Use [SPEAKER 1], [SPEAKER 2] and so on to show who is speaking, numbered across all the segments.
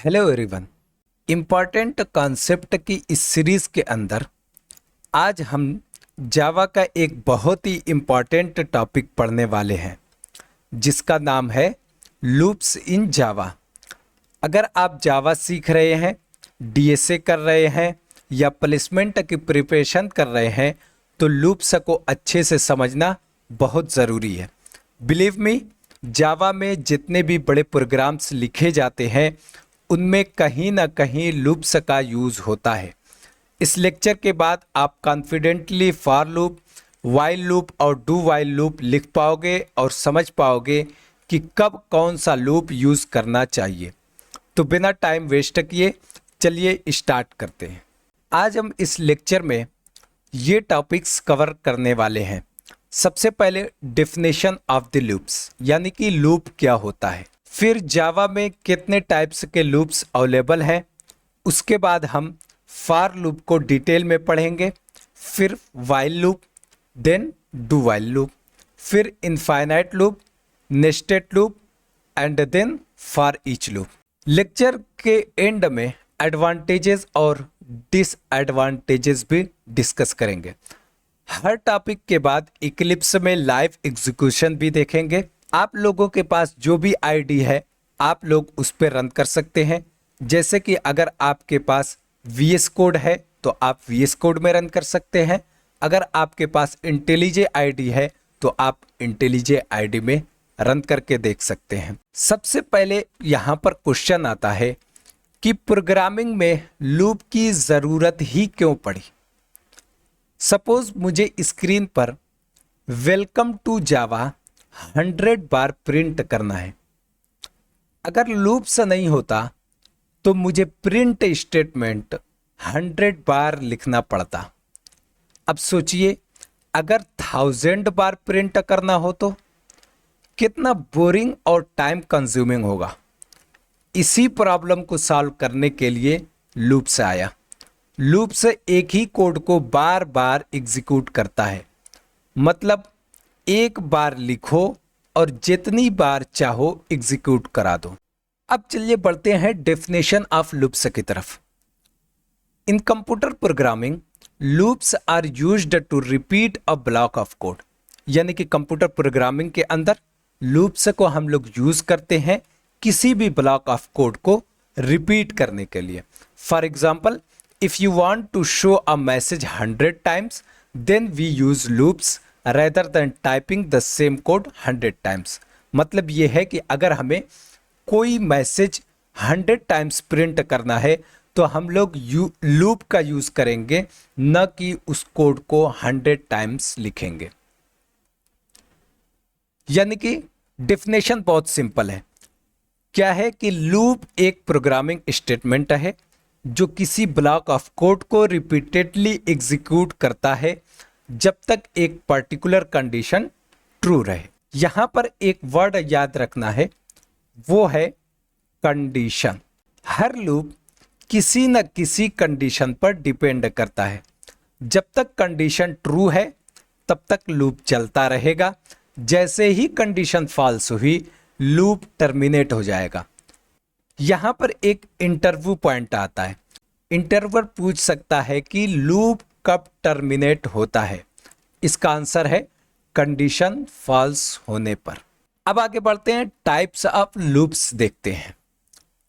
[SPEAKER 1] Hello everyone. Important concept की इस series के अंदर आज हम जावा का एक बहुत ही इम्पॉर्टेंट टॉपिक पढ़ने वाले हैं जिसका नाम है लूप्स इन जावा। अगर आप जावा सीख रहे हैं, डीएसए कर रहे हैं या प्लेसमेंट की प्रिपरेशन कर रहे हैं तो लूप्स को अच्छे से समझना बहुत ज़रूरी है। बिलीव मी, जावा में जितने भी बड़े प्रोग्राम्स लिखे जाते हैं उनमें कहीं ना कहीं लूप्स का यूज़ होता है। इस लेक्चर के बाद आप confidently for loop, while loop और डू वाइल लूप लिख पाओगे और समझ पाओगे कि कब कौन सा लूप यूज़ करना चाहिए। तो बिना टाइम वेस्ट किए चलिए स्टार्ट करते हैं। आज हम इस लेक्चर में ये टॉपिक्स कवर करने वाले हैं। सबसे पहले डेफिनेशन ऑफ द लूप्स, यानी कि लूप क्या होता है। फिर जावा में कितने टाइप्स के लूप्स अवेलेबल हैं। उसके बाद हम फॉर लूप को डिटेल में पढ़ेंगे। फिर while loop, then do while loop, फिर infinite loop, nested loop and then for each loop. Lecture के एंड में एडवांटेजेस और डिसएडवांटेजेस भी डिस्कस करेंगे। हर टॉपिक के बाद इक्लिप्स में लाइव एग्जीक्यूशन भी देखेंगे। आप लोगों के पास जो भी आईडी है आप लोग उस पर रन कर सकते हैं। जैसे कि अगर आपके पास वीएस कोड है तो आप वीएस कोड में रन कर सकते हैं। अगर आपके पास इंटेलिजे आईडी है तो आप इंटेलिजे आईडी में रन करके देख सकते हैं। सबसे पहले यहाँ पर क्वेश्चन आता है कि प्रोग्रामिंग में लूप की ज़रूरत ही क्यों पड़ी। सपोज मुझे स्क्रीन पर वेलकम टू जावा 100 बार प्रिंट करना है। अगर लूप से नहीं होता तो मुझे प्रिंट स्टेटमेंट 100 बार लिखना पड़ता। अब सोचिए अगर 1000 बार प्रिंट करना हो तो कितना बोरिंग और टाइम कंज्यूमिंग होगा। इसी प्रॉब्लम को सॉल्व करने के लिए लूप से आया। लूप से एक ही कोड को बार बार एग्जीक्यूट करता है, मतलब एक बार लिखो और जितनी बार चाहो एग्जीक्यूट करा दो। अब चलिए बढ़ते हैं डेफिनेशन ऑफ लूप्स की तरफ। In computer programming loops are used to repeat a block of code, यानी कि कंप्यूटर प्रोग्रामिंग के अंदर लूप्स को हम लोग यूज करते हैं किसी भी ब्लॉक ऑफ कोड को रिपीट करने के लिए। For example, if you want to show a message 100 times then we use loops rather than typing the same code 100 times. मतलब ये है कि अगर हमें कोई मैसेज 100 टाइम्स प्रिंट करना है तो हम लोग लूप का यूज करेंगे, न कि उस कोड को 100 टाइम्स लिखेंगे। यानी कि डेफिनेशन बहुत सिंपल है। क्या है कि लूप एक प्रोग्रामिंग स्टेटमेंट है जो किसी ब्लॉक ऑफ कोड को रिपीटेडली एग्जीक्यूट करता है जब तक एक पर्टिकुलर कंडीशन ट्रू रहे। यहां पर एक वर्ड याद रखना है, वो है कंडीशन। हर लूप किसी न किसी कंडीशन पर डिपेंड करता है। जब तक कंडीशन ट्रू है तब तक लूप चलता रहेगा। जैसे ही कंडीशन फॉल्स हुई लूप टर्मिनेट हो जाएगा। यहां पर एक इंटरव्यू पॉइंट आता है। इंटरव्यूअर पूछ सकता है कि लूप कब टर्मिनेट होता है। इसका आंसर है कंडीशन फॉल्स होने पर। अब आगे बढ़ते हैं, टाइप्स ऑफ लूप्स देखते हैं।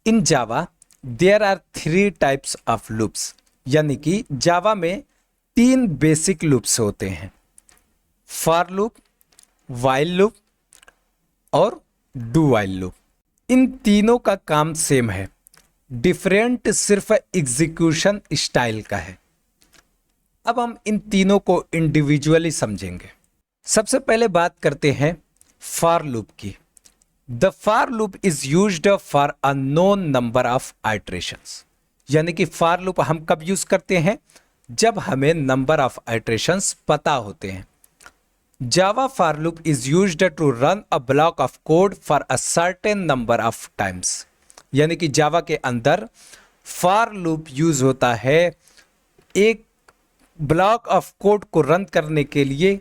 [SPEAKER 1] In Java there are 3 types of loops, यानी कि जावा में 3 बेसिक लूप्स होते हैं, फॉर लूप, वाइल लूप और डू वाइल लूप। इन तीनों का काम सेम है, डिफरेंट सिर्फ एग्जीक्यूशन स्टाइल का है। अब हम इन तीनों को इंडिविजुअली समझेंगे। सबसे पहले बात करते हैं फॉर लूप की। The for loop is used for a known number of iterations, यानी कि फॉर लूप हम कब यूज करते हैं, जब हमें नंबर ऑफ आइटरेशंस पता होते हैं। Java for loop is used to run a block of code for a certain number of times, यानी कि जावा के अंदर for loop यूज होता है एक ब्लॉक ऑफ कोड को रन करने के लिए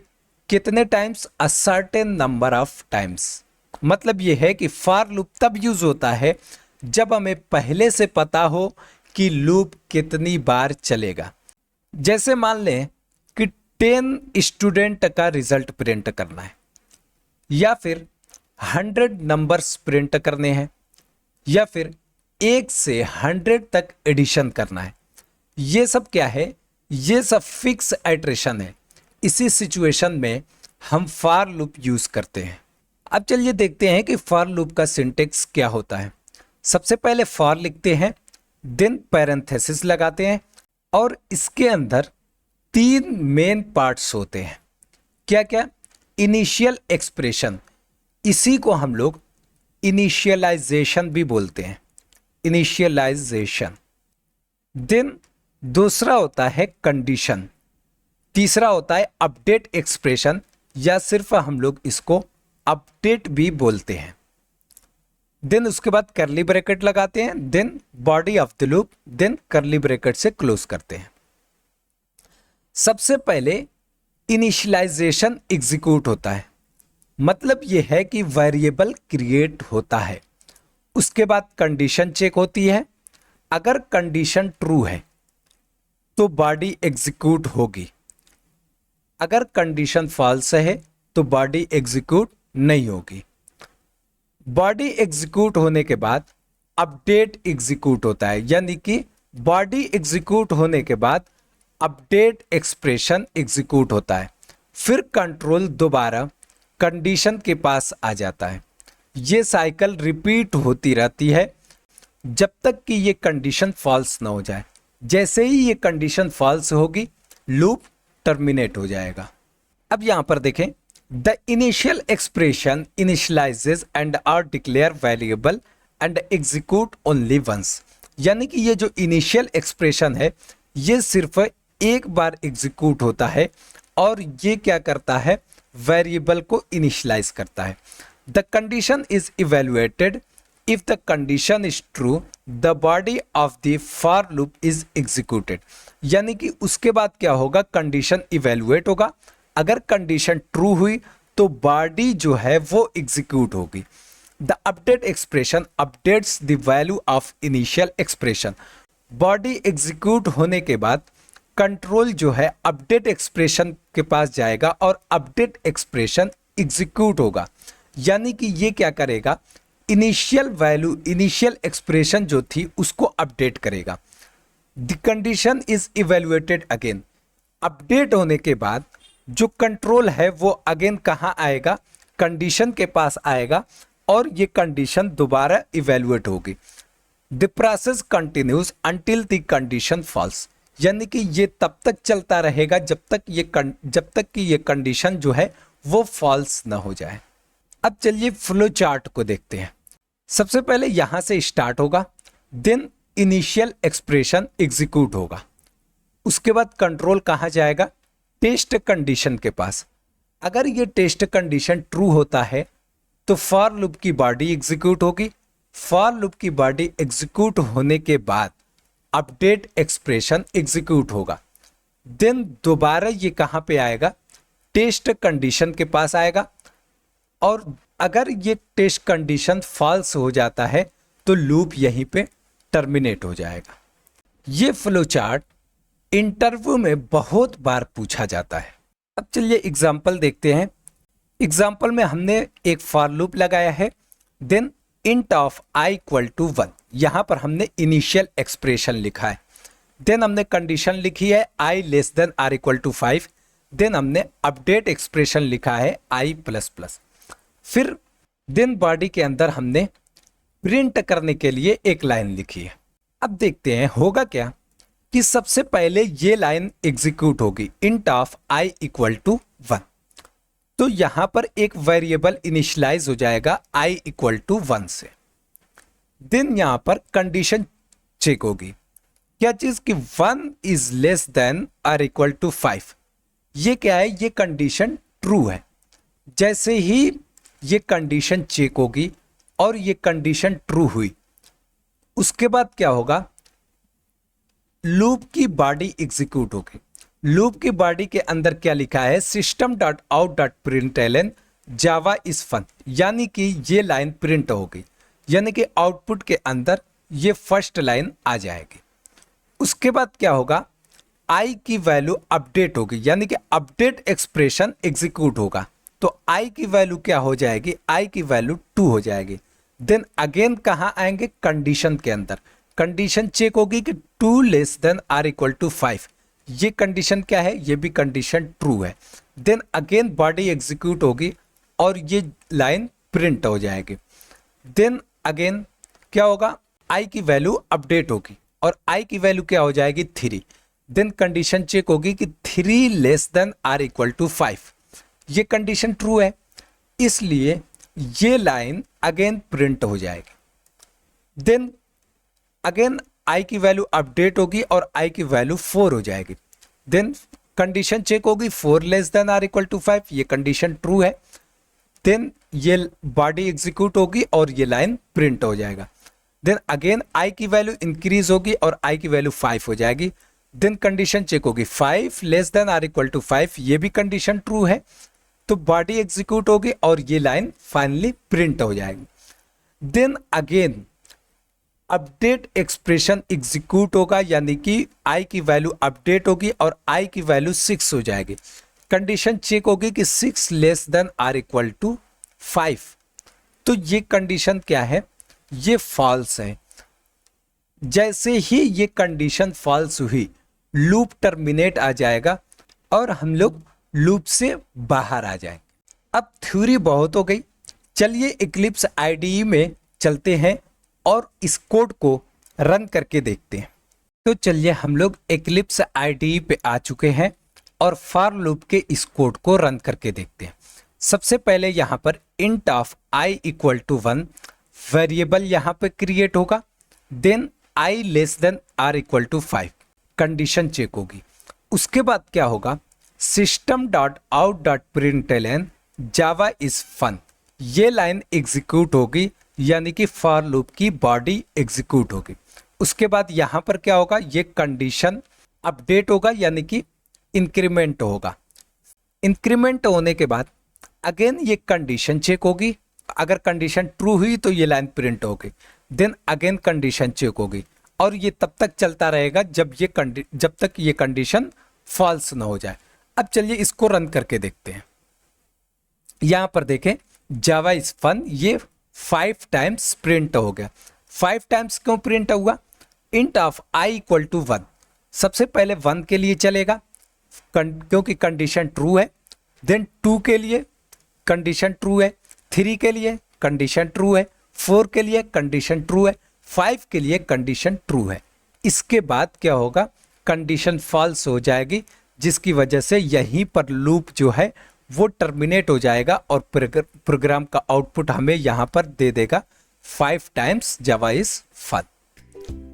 [SPEAKER 1] कितने times, a certain number of times. मतलब यह है कि for loop तब यूज होता है जब हमें पहले से पता हो कि लूप कितनी बार चलेगा। जैसे मान लें कि 10 स्टूडेंट का रिजल्ट प्रिंट करना है, या फिर 100 नंबर्स प्रिंट करने हैं, या फिर 1 से 100 तक एडिशन करना है। ये सब क्या है? ये सब फिक्स आइटरेशन है। इसी सिचुएशन में हम फॉर लूप यूज करते हैं। अब चलिए देखते हैं कि फॉर लूप का सिंटेक्स क्या होता है। सबसे पहले फॉर लिखते हैं, देन पैरेंथेसिस लगाते हैं, और इसके अंदर 3 मेन पार्ट्स होते हैं। क्या क्या? इनिशियल एक्सप्रेशन, इसी को हम लोग इनिशियलाइजेशन भी बोलते हैं, इनिशियलाइजेशन। देन दूसरा होता है कंडीशन, तीसरा होता है अपडेट एक्सप्रेशन, या सिर्फ हम लोग इसको अपडेट भी बोलते हैं। देन उसके बाद करली ब्रैकेट लगाते हैं, then body of the loop, then curly bracket से क्लोज करते हैं। सबसे पहले इनिशियलाइजेशन एग्जीक्यूट होता है, मतलब यह है कि वेरिएबल क्रिएट होता है। उसके बाद कंडीशन चेक होती है। अगर कंडीशन ट्रू है तो बॉडी एग्जीक्यूट होगी, अगर कंडीशन फॉल्स है तो बॉडी एग्जीक्यूट नहीं होगी। बॉडी एग्जीक्यूट होने के बाद अपडेट एग्जीक्यूट होता है, यानी कि बॉडी एग्जीक्यूट होने के बाद अपडेट एक्सप्रेशन एग्जीक्यूट होता है। फिर कंट्रोल दोबारा कंडीशन के पास आ जाता है। ये साइकिल रिपीट होती रहती है जब तक कि ये कंडीशन फॉल्स ना हो जाए। जैसे ही ये कंडीशन फॉल्स होगी, लूप टर्मिनेट हो जाएगा। अब यहां पर देखें, the initial expression initialises and or declare variable and execute only once, यानी कि ये जो इनिशियल एक्सप्रेशन है ये सिर्फ एक बार एग्जीक्यूट होता है, और ये क्या करता है? वेरिएबल को इनिशियलाइज करता है। The condition is evaluated, if the condition is true the body of the for loop is executed, यानी कि उसके बाद क्या होगा? कंडीशन इवेल्युएट होगा। अगर कंडीशन ट्रू हुई तो बॉडी जो है वो एग्जीक्यूट होगी। The update expression updates the value of initial expression, body execute होने के बाद कंट्रोल जो है अपडेट एक्सप्रेशन के पास जाएगा और अपडेट एक्सप्रेशन एग्जीक्यूट होगा, यानी कि ये क्या करेगा? इनिशियल वैल्यू, इनिशियल एक्सप्रेशन जो थी उसको अपडेट करेगा। The condition is evaluated again, update होने के बाद जो कंट्रोल है वो अगेन कहाँ आएगा? कंडीशन के पास आएगा, और ये कंडीशन दोबारा इवेल्युएट होगी। The process continues until the condition false, यानी कि ये तब तक चलता रहेगा जब तक कि ये कंडीशन जो है वो फॉल्स ना हो जाए। अब चलिए फ्लो चार्ट को देखते हैं। सबसे पहले यहां से स्टार्ट होगा, देन इनिशियल एक्सप्रेशन एग्जीक्यूट होगा। उसके बाद कंट्रोल कहां जाएगा? टेस्ट कंडीशन के पास। अगर ये टेस्ट कंडीशन ट्रू होता है तो फॉर लूप की बॉडी एग्जीक्यूट होगी। फॉर लूप की बॉडी एग्जीक्यूट होने के बाद अपडेट एक्सप्रेशन एग्जीक्यूट होगा। देन दोबारा ये कहां पे आएगा? टेस्ट कंडीशन के पास आएगा, और अगर ये टेस्ट कंडीशन फॉल्स हो जाता है तो लूप यहीं पे टर्मिनेट हो जाएगा। ये फ्लो चार्ट इंटरव्यू में बहुत बार पूछा जाता है। अब चलिए एग्जाम्पल देखते हैं। एग्जाम्पल में हमने एक फॉर लूप लगाया है, then int of i equal to 1, यहां पर हमने इनिशियल एक्सप्रेशन लिखा है। देन हमने कंडीशन लिखी है i less than or equal to 5, then हमने अपडेट एक्सप्रेशन लिखा है i प्लस प्लस। फिर देन बॉडी के अंदर हमने प्रिंट करने के लिए एक लाइन लिखी है। अब देखते हैं होगा क्या कि सबसे पहले ये लाइन एग्जीक्यूट होगी, int of i equal to 1। तो यहां पर एक वेरिएबल इनिशियलाइज हो जाएगा i इक्वल टू 1 से। देन यहां पर कंडीशन चेक होगी, क्या चीज कि 1 is less than or equal to 5। ये क्या है? ये कंडीशन ट्रू है। जैसे ही ये कंडीशन चेक होगी और ये कंडीशन ट्रू हुई, उसके बाद क्या होगा? लूप की बॉडी एग्जीक्यूट होगी। लूप की बॉडी के अंदर क्या लिखा है? System dot out dot println Java is fun, यानी कि ये लाइन प्रिंट होगी। यानी कि आउटपुट के अंदर ये फर्स्ट लाइन आ जाएगी। उसके बाद क्या होगा, आई की वैल्यू अपडेट होगी, यानी कि अपडेट एक्सप्रेशन एग्जीक्यूट होगा। तो आई की वैल्यू क्या हो जाएगी, आई की वैल्यू 2 हो जाएगी। देन अगेन कहाँ आएंगे, कंडीशन के अंदर। कंडीशन चेक होगी कि 2 less than or equal to 5। ये कंडीशन क्या है, ये भी कंडीशन ट्रू है। देन अगेन बॉडी एग्जीक्यूट होगी और ये लाइन प्रिंट हो जाएगी। देन अगेन क्या होगा, आई की वैल्यू अपडेट होगी और आई की वैल्यू क्या हो जाएगी, 3। देन कंडीशन चेक होगी कि 3 less than or equal to 5। ये कंडीशन ट्रू है, इसलिए ये लाइन अगेन प्रिंट हो जाएगी। देन अगेन आई की वैल्यू अपडेट होगी और आई की वैल्यू 4 हो जाएगी। देन कंडीशन चेक होगी 4 less than or equal to 5, ये कंडीशन ट्रू है। देन ये बॉडी एग्जीक्यूट होगी और ये लाइन प्रिंट हो जाएगा। देन अगेन आई की वैल्यू इंक्रीज होगी और आई की वैल्यू 5 हो जाएगी। देन कंडीशन चेक होगी 5 less than or equal to 5, ये भी कंडीशन ट्रू है। तो बॉडी एग्जीक्यूट होगी और ये लाइन फाइनली प्रिंट हो जाएगी। Then again update expression execute होगा, यानी कि आई की वैल्यू अपडेट होगी और आई की वैल्यू 6 हो जाएगी। कंडीशन चेक होगी कि 6 less than or equal to 5। तो ये कंडीशन क्या है, ये फॉल्स है। जैसे ही ये कंडीशन फॉल्स हुई, लूप टर्मिनेट आ जाएगा और हम लोग लूप से बाहर आ जाएंगे। अब थ्योरी बहुत हो गई, चलिए इक्लिप्स आईडीई में चलते हैं और इस कोड को रन करके देखते हैं। तो चलिए हम लोग इक्लिप्स आईडीई पे आ चुके हैं और फॉर लूप के इस कोड को रन करके देखते हैं। सबसे पहले यहाँ पर int of I equal to 1 variable यहाँ पे क्रिएट होगा। Then I less than or equal to 5 condition check होगी। उसके बाद क्या होगा, system dot out dot println Java is fun, ये लाइन एग्जीक्यूट होगी, यानी कि फॉर लूप की बॉडी एग्जीक्यूट होगी। उसके बाद यहाँ पर क्या होगा, ये कंडीशन अपडेट होगा, यानी कि इंक्रीमेंट होगा। इंक्रीमेंट होने के बाद अगेन ये कंडीशन चेक होगी, अगर कंडीशन ट्रू हुई तो ये लाइन प्रिंट होगी। देन अगेन कंडीशन चेक होगी और ये तब तक चलता रहेगा जब तक ये कंडीशन फॉल्स ना हो जाए। अब चलिए इसको रन करके देखते हैं। यहां पर देखें जावा इज फन, ये 5 टाइम्स प्रिंट हो गया। 5 टाइम्स क्यों प्रिंट हुआ, int of I equal to 1, सबसे पहले 1 के लिए चलेगा क्योंकि कंडीशन ट्रू है। देन 2 के लिए कंडीशन ट्रू है, 3 के लिए कंडीशन ट्रू है, 4 के लिए कंडीशन ट्रू है, 5 के लिए कंडीशन ट्रू है। इसके बाद क्या होगा, कंडीशन फॉल्स हो जाएगी, जिसकी वजह से यहीं पर लूप जो है वो टर्मिनेट हो जाएगा और प्रोग्राम का आउटपुट हमें यहां पर दे देगा 5 टाइम्स जावा इज फन।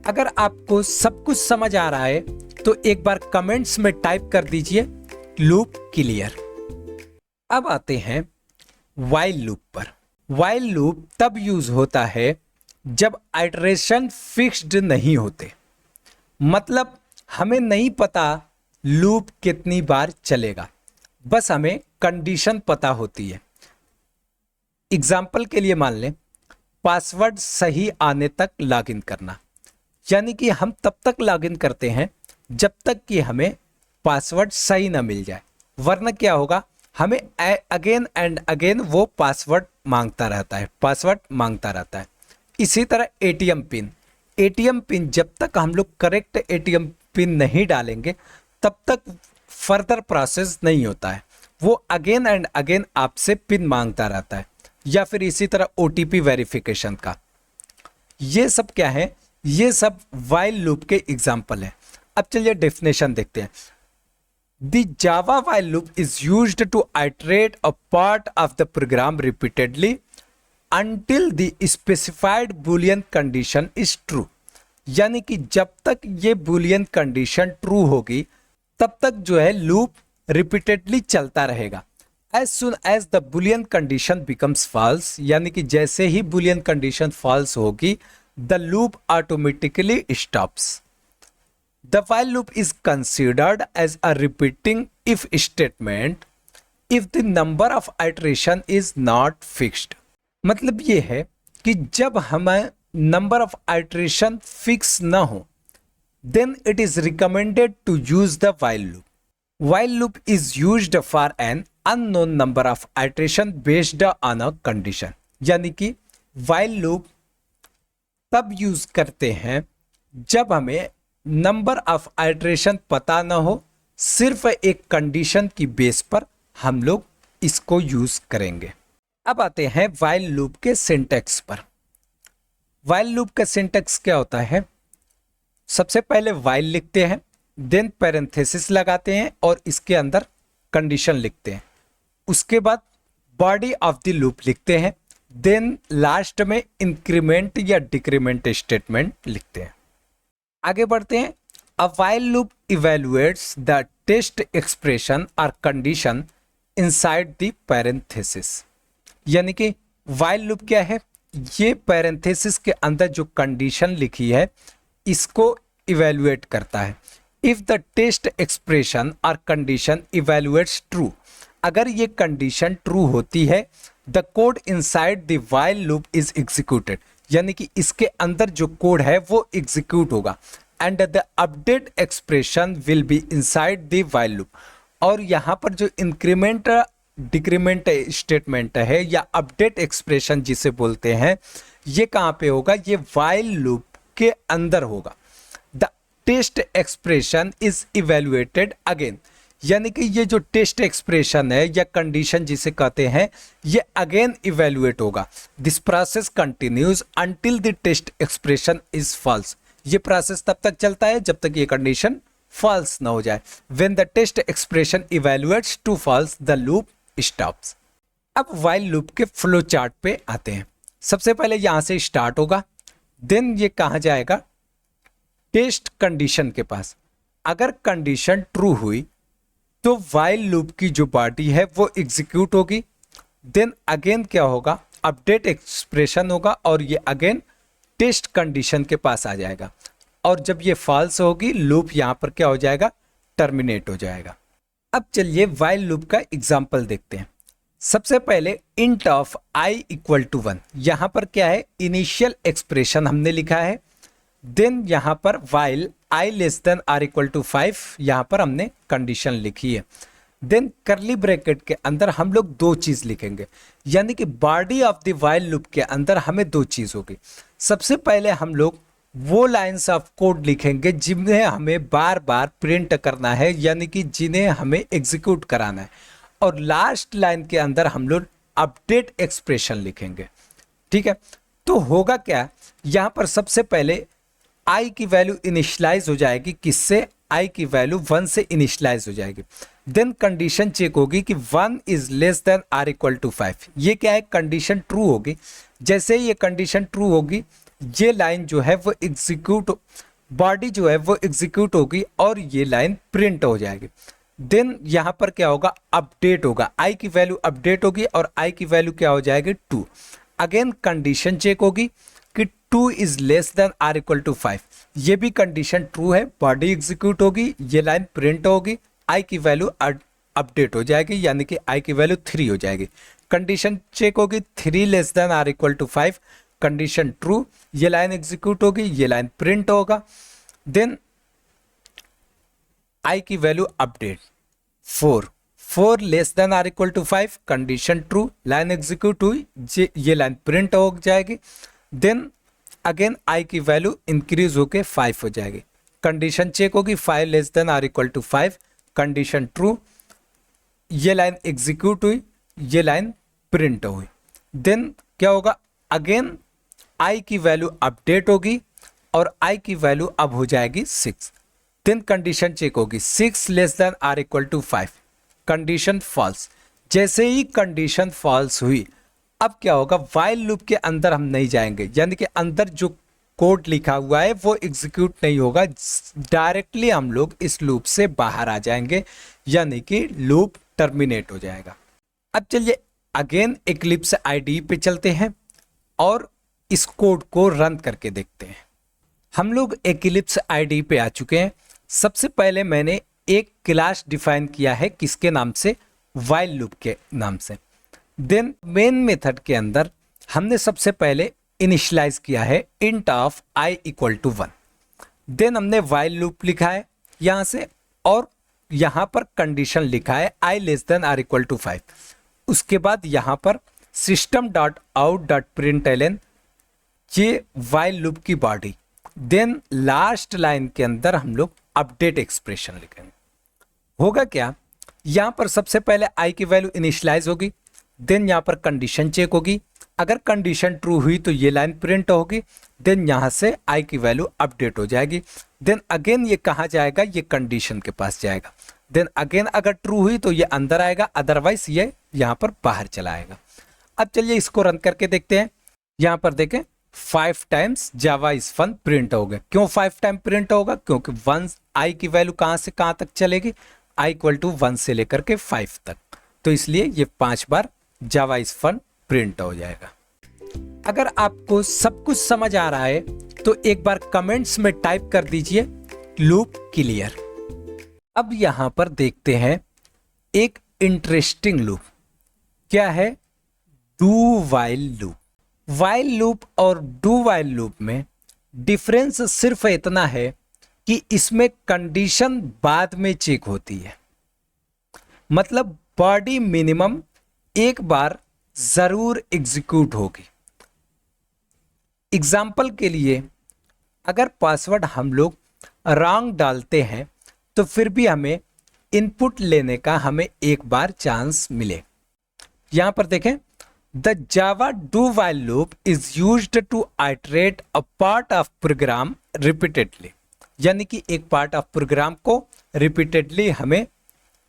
[SPEAKER 1] अगर आपको सब कुछ समझ आ रहा है तो एक बार कमेंट्स में टाइप कर दीजिए लूप क्लियर। अब आते हैं व्हाइल लूप पर। व्हाइल लूप तब यूज होता है जब आइटरेशन फिक्स्ड नहीं होते, मतलब हमें नहीं पता लूप कितनी बार चलेगा, बस हमें कंडीशन पता होती है। एग्जाम्पल के लिए मान लें पासवर्ड सही आने तक लॉगिन करना, यानी कि हम तब तक लॉगिन करते हैं जब तक कि हमें पासवर्ड सही ना मिल जाए, वरना क्या होगा, हमें अगेन एंड अगेन वो पासवर्ड मांगता रहता है। इसी तरह एटीएम पिन जब तक हम लोग करेक्ट एटीएम पिन नहीं डालेंगे तब तक फर्दर प्रोसेस नहीं होता है, वो अगेन एंड अगेन आपसे पिन मांगता रहता है। या फिर इसी तरह ओटीपी वेरिफिकेशन का, ये सब क्या है, ये सब व्हाइल लूप के एग्जाम्पल हैं। अब चलिए डेफिनेशन देखते हैं। The Java while loop is used to iterate a part of the program repeatedly until the specified boolean condition is true। यानी कि जब तक ये boolean condition true होगी तब तक जो है loop repeatedly चलता रहेगा। As soon as the boolean condition becomes false, यानी कि जैसे ही boolean condition false होगी the loop automatically stops। The while loop is considered as a repeating if statement if the number of iteration is not fixed। मतलब ये है कि जब हमें नंबर ऑफ आइटरेशन फिक्स ना हो, then it is recommended to use the while loop. While loop is used for an unknown number of iteration based on a condition. यानी कि while loop तब यूज करते हैं जब हमें नंबर ऑफ आइटरेशन पता ना हो, सिर्फ एक कंडीशन की बेस पर हम लोग इसको यूज करेंगे। अब आते हैं while loop के सिंटैक्स पर। while loop का सिंटैक्स क्या होता है? सबसे पहले while लिखते हैं, देन पैरेंथेसिस लगाते हैं और इसके अंदर कंडीशन लिखते हैं। उसके बाद बॉडी ऑफ द लूप लिखते हैं, देन लास्ट में इंक्रीमेंट या डिक्रीमेंट स्टेटमेंट लिखते हैं। आगे बढ़ते हैं। A while loop evaluates the test expression और कंडीशन इनसाइड द पैरेंथेसिस। यानी कि while लूप क्या है? ये पैरेंथेसिस के अंदर जो कंडीशन लिखी है इसको इवेलुएट करता है। इफ द टेस्ट एक्सप्रेशन और कंडीशन इवेलुएट्स ट्रू, अगर ये कंडीशन ट्रू होती है, the code inside the while loop is executed, यानी कि इसके अंदर जो कोड है वो एग्जीक्यूट होगा। And the update expression will be inside the while loop. और यहाँ पर जो इंक्रीमेंट डिक्रीमेंट स्टेटमेंट है या अपडेट एक्सप्रेशन जिसे बोलते हैं, ये कहाँ पे होगा? ये while लूप के अंदर होगा। The test expression is evaluated again, यानी कि ये जो टेस्ट एक्सप्रेशन है या कंडीशन जिसे कहते हैं, ये अगेन इवेलुएट होगा। This process continues until the test expression is false. ये प्रोसेस तब तक चलता है जब तक ये कंडीशन फॉल्स ना हो जाए। When the test expression evaluates to false the loop stops. अब while लूप के फ्लो चार्ट पे आते हैं। सबसे पहले यहां से स्टार्ट होगा, देन ये कहां जाएगा? टेस्ट कंडीशन के पास। अगर कंडीशन ट्रू हुई तो while लूप की जो बॉडी है वो एग्जीक्यूट होगी। देन अगेन क्या होगा? अपडेट एक्सप्रेशन होगा और ये अगेन टेस्ट कंडीशन के पास आ जाएगा। और जब ये फॉल्स होगी, लूप यहां पर क्या हो जाएगा? टर्मिनेट हो जाएगा। अब चलिए while लूप का एग्जाम्पल देखते हैं। सबसे पहले int of i equal to 1, यहां पर क्या है? इनिशियल एक्सप्रेशन हमने लिखा है। देन यहां पर while i less than or equal to 5, यहां पर हमने कंडीशन लिखी है। देन करली ब्रैकेट के अंदर हम लोग दो चीज लिखेंगे, यानी कि body of the while loop के अंदर हमें दो चीज होगी। सबसे पहले हम लोग वो लाइंस ऑफ कोड लिखेंगे जिन्हें हमें बार बार प्रिंट करना है, यानी कि जिन्हें हमें एग्जीक्यूट कराना है। और लास्ट लाइन के अंदर हम लोग अपडेट एक्सप्रेशन लिखेंगे। ठीक है, तो होगा क्या? यहां पर सबसे पहले i की वैल्यू इनिशियलाइज हो जाएगी। किससे? i की वैल्यू 1 से इनिशियलाइज हो जाएगी। देन कंडीशन चेक होगी कि 1 is less than or equal to 5। ये क्या है? कंडीशन ट्रू होगी। जैसे ही ये कंडीशन ट्रू होगी, ये लाइन जो है वो एग्जीक्यूट, बॉडी जो है वो एग्जीक्यूट होगी और ये लाइन प्रिंट हो जाएगी। देन यहां पर क्या होगा? अपडेट होगा। i की वैल्यू अपडेट होगी और i की वैल्यू क्या हो जाएगी? 2। अगेन कंडीशन चेक होगी कि 2 is less than or equal to 5। ये भी कंडीशन ट्रू है, बॉडी एग्जीक्यूट होगी, ये लाइन प्रिंट होगी, i की वैल्यू अपडेट हो जाएगी, यानी कि i की वैल्यू 3 हो जाएगी। कंडीशन चेक होगी 3 less than or equal to 5, condition true, ये लाइन एग्जीक्यूट होगी, ये लाइन प्रिंट होगा। देन i की value update 4 less than or equal to 5, condition true, line execute हुई, ये लाइन प्रिंट हो जाएगी। देन अगेन i की वैल्यू इंक्रीज होके 5 हो जाएगी। कंडीशन चेक होगी 5 less than or equal to 5, condition true, ये लाइन एग्जीक्यूट हुई, ये लाइन प्रिंट हुई। देन क्या होगा? अगेन i की वैल्यू अपडेट होगी और i की वैल्यू अब हो जाएगी 6। देन कंडीशन चेक होगी 6 less than or equal to 5, condition false. जैसे ही कंडीशन फॉल्स हुई, अब क्या होगा? while लूप के अंदर हम नहीं जाएंगे, यानी कि अंदर जो कोड लिखा हुआ है वो एग्जीक्यूट नहीं होगा। डायरेक्टली हम लोग इस लूप से बाहर आ जाएंगे, यानी कि लूप टर्मिनेट हो जाएगा। अब चलिए अगेन इक्लिप्स IDE पे चलते हैं और इस कोड को रन करके देखते हैं। हम लोग इक्लिप्स IDE पे आ चुके हैं। सबसे पहले मैंने एक क्लास डिफाइन किया है, किसके नाम से? while लूप के नाम से। देन मेन मेथड के अंदर हमने सबसे पहले इनिशियलाइज किया है int of I equal to 1। Then हमने वाइल लूप लिखा है यहां से, और यहां पर कंडीशन लिखा है I less than or equal to 5। उसके बाद यहां पर system dot out dot println, ये वाइल लूप की बॉडी। देन लास्ट लाइन के अंदर हम लोग अपडेट एक्सप्रेशन लिखेंगे। होगा क्या, यहां पर सबसे पहले आई की वैल्यू इनिशियलाइज होगी, देन यहां पर कंडीशन चेक होगी, अगर कंडीशन ट्रू हुई तो ये लाइन प्रिंट होगी, देन यहां से आई की वैल्यू अपडेट हो जाएगी। देन अगेन ये कहाँ जाएगा, ये कंडीशन के पास जाएगा। देन अगेन अगर ट्रू हुई तो ये अंदर आएगा, अदरवाइज ये यहां पर बाहर चला आएगा। अब चलिए इसको रन करके देखते हैं। यहां पर देखें 5 times Java is fun print हो गया। क्यों 5 टाइम प्रिंट होगा, क्योंकि 1 आई की वैल्यू कहां से कहां तक चलेगी, आई इक्वल टू 1 से लेकर के 5 तक, तो इसलिए ये 5 बार जावा इज फन प्रिंट हो जाएगा। अगर आपको सब कुछ समझ आ रहा है तो एक बार कमेंट्स में टाइप कर दीजिए लूप क्लियर। अब यहां पर देखते हैं एक इंटरेस्टिंग लूप, क्या है, do while loop. While loop और डू वाइल लूप में डिफरेंस सिर्फ इतना है कि इसमें कंडीशन बाद में चेक होती है, मतलब बॉडी मिनिमम एक बार जरूर एग्जीक्यूट होगी। एग्जाम्पल के लिए अगर पासवर्ड हम लोग रॉन्ग डालते हैं तो फिर भी हमें इनपुट लेने का हमें एक बार चांस मिले। यहां पर देखें, the Java do while loop is used to iterate a part of program repeatedly, यानी कि एक पार्ट ऑफ प्रोग्राम को रिपीटेडली हमें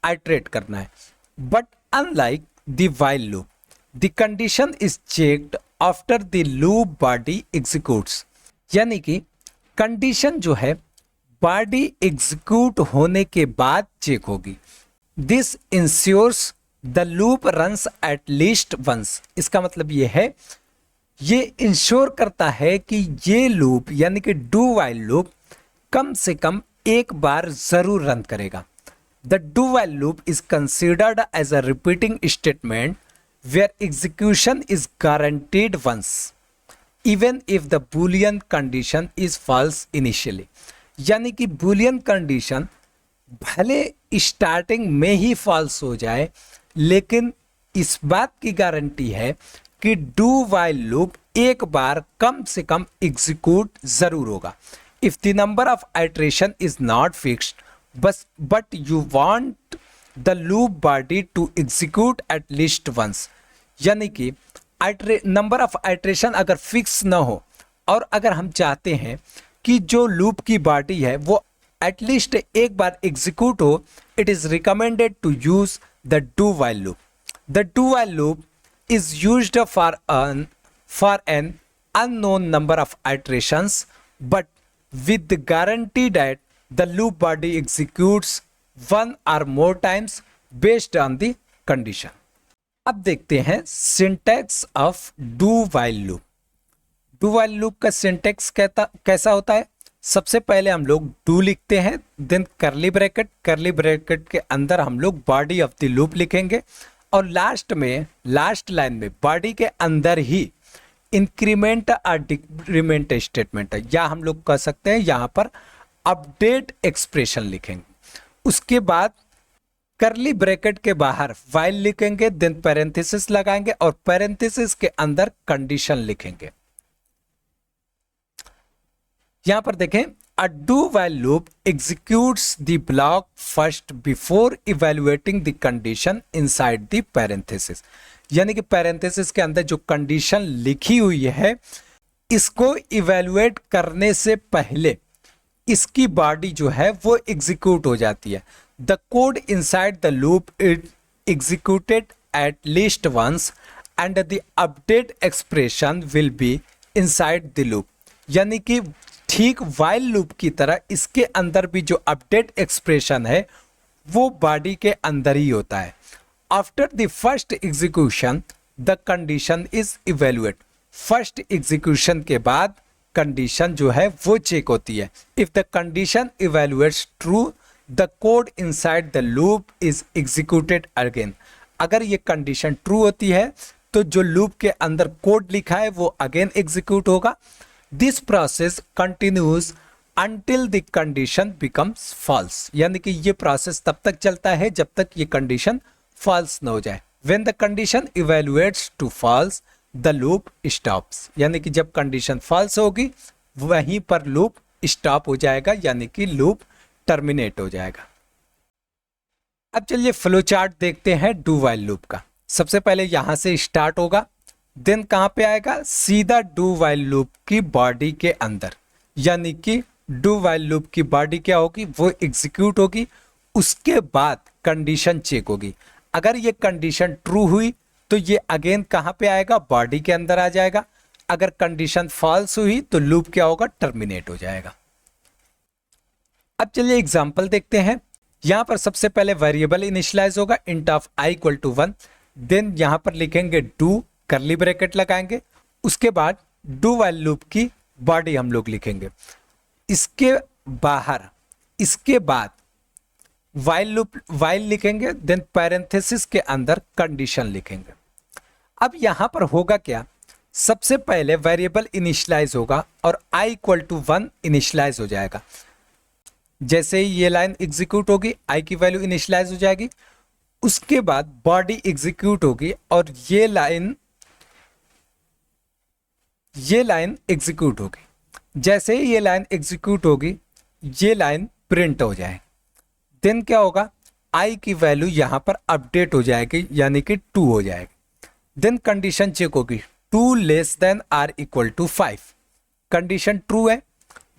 [SPEAKER 1] आइटरेट करना है। But unlike the while loop, the condition is checked after the loop body executes, यानी कि condition जो है बॉडी एग्जीक्यूट होने के बाद चेक होगी। This ensures the loop runs at least once. इसका मतलब ये है, ये इंश्योर करता है कि ये लूप यानी कि डू वाइल लूप कम से कम एक बार जरूर रन करेगा। The do while loop is considered as a repeating statement where execution is guaranteed once even if the boolean condition is false initially, यानी कि boolean condition भले स्टार्टिंग में ही false हो जाए, लेकिन इस बात की गारंटी है कि do while loop एक बार कम से कम एग्जीक्यूट जरूर होगा। if the number of iteration is not fixed but you want the loop body to execute at least once, यानी कि नंबर ऑफ आइट्रेशन अगर फिक्स ना हो और अगर हम चाहते हैं कि जो लूप की बॉडी है वो एटलीस्ट एक बार एग्जीक्यूट हो, it is recommended to use the do while loop. The do while loop is used for an unknown number of iterations but with the guarantee that the loop body executes 1 or more times based on the condition। अब देखते हैं syntax of do while loop. Do while loop का syntax कैसा होता है, सबसे पहले हम लोग डू लिखते हैं, देन करली ब्रैकेट के अंदर हम लोग बॉडी ऑफ द लूप लिखेंगे, और लास्ट लाइन में बॉडी के अंदर ही इंक्रीमेंट और डिक्रीमेंट स्टेटमेंट है, या हम लोग कह सकते हैं यहां पर अपडेट एक्सप्रेशन लिखेंगे। उसके बाद करली ब्रैकेट के बाहर वाइल लिखेंगे, देन पैरेंथेसिस लगाएंगे और पैरेंथेसिस के अंदर कंडीशन लिखेंगे। यहां पर देखें, a do while loop executes the block first before evaluating the condition inside the parenthesis, यानी कि पैरेंथेसिस के अंदर जो कंडीशन लिखी हुई है इसको इवैल्यूएट करने से पहले इसकी बॉडी जो है वो एग्जीक्यूट हो जाती है। The code inside the loop is executed at least once and the update expression will be inside the loop, यानी कि ठीक वाइल लूप की तरह इसके अंदर भी जो अपडेट एक्सप्रेशन है वो बॉडी के अंदर ही होता है। After the first execution the condition is evaluate, first execution के बाद कंडीशन जो है वो चेक होती है। If the condition evaluates true the code inside the loop is executed again, अगर ये कंडीशन ट्रू होती है तो जो लूप के अंदर कोड लिखा है वो अगेन एग्जीक्यूट होगा। This process continues until the condition becomes false, यानी कि ये प्रोसेस तब तक चलता है जब तक ये कंडीशन फॉल्स न हो जाए। When the condition evaluates to false the loop stops, यानी कि जब कंडीशन फॉल्स होगी वहीं पर लूप स्टॉप हो जाएगा, यानी कि लूप टर्मिनेट हो जाएगा। अब चलिए फ्लो चार्ट देखते हैं डू वाइल लूप का। सबसे पहले यहां से स्टार्ट होगा, देन कहां पे आएगा, सीधा डू वाइल लूप की बॉडी के अंदर, यानी कि डू वाइल लूप की बॉडी क्या होगी, वो एग्जीक्यूट होगी। उसके बाद कंडीशन चेक होगी, अगर ये कंडीशन ट्रू हुई तो ये अगेन कहां पे आएगा, बॉडी के अंदर आ जाएगा। अगर कंडीशन फॉल्स हुई तो लूप क्या होगा, टर्मिनेट हो जाएगा। अब चलिए एग्जांपल देखते हैं। यहां पर सबसे पहले वेरिएबल इनिशियलाइज होगा int of i equal to 1, then यहां पर लिखेंगे डू, करली ब्रैकेट लगाएंगे, उसके बाद डू वाइल लूप की बॉडी हम लोग लिखेंगे, इसके बाहर, इसके बाद वाइल लूप, वाइल लिखेंगे, देन पैरेंथेसिस के अंदर कंडीशन लिखेंगे। अब यहां पर होगा क्या, सबसे पहले वेरिएबल इनिशियलाइज होगा और i इक्वल टू 1 इनिशियलाइज हो जाएगा। जैसे ही ये लाइन एग्जीक्यूट होगी i की वैल्यू इनिशियलाइज हो जाएगी, उसके बाद बॉडी एग्जीक्यूट होगी और ये लाइन एग्जीक्यूट होगी। जैसे ही ये लाइन एग्जीक्यूट होगी ये लाइन प्रिंट हो जाएगी, देन क्या होगा, i की वैल्यू यहां पर अपडेट हो जाएगी, यानी कि 2 हो जाएगी। देन कंडीशन चेक होगी, 2 less than or equal to 5, condition true है,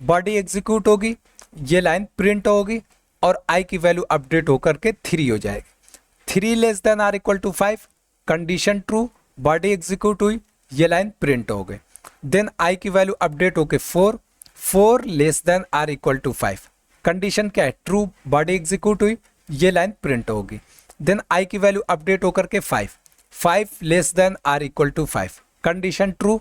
[SPEAKER 1] बॉडी एग्जीक्यूट होगी, ये लाइन प्रिंट होगी और i की वैल्यू अपडेट होकर के 3 हो जाएगी। 3 less than or equal to 5, condition true, body execute हुई, ये लाइन प्रिंट हो गई। देन i की वैल्यू अपडेट होकर 4, 4 less than or equal to 5, condition क्या है, ट्रू, बॉडी एग्जीक्यूट हुई, ये लाइन प्रिंट होगी। देन i की वैल्यू अपडेट होकर के 5, 5 less than or equal to 5, condition true,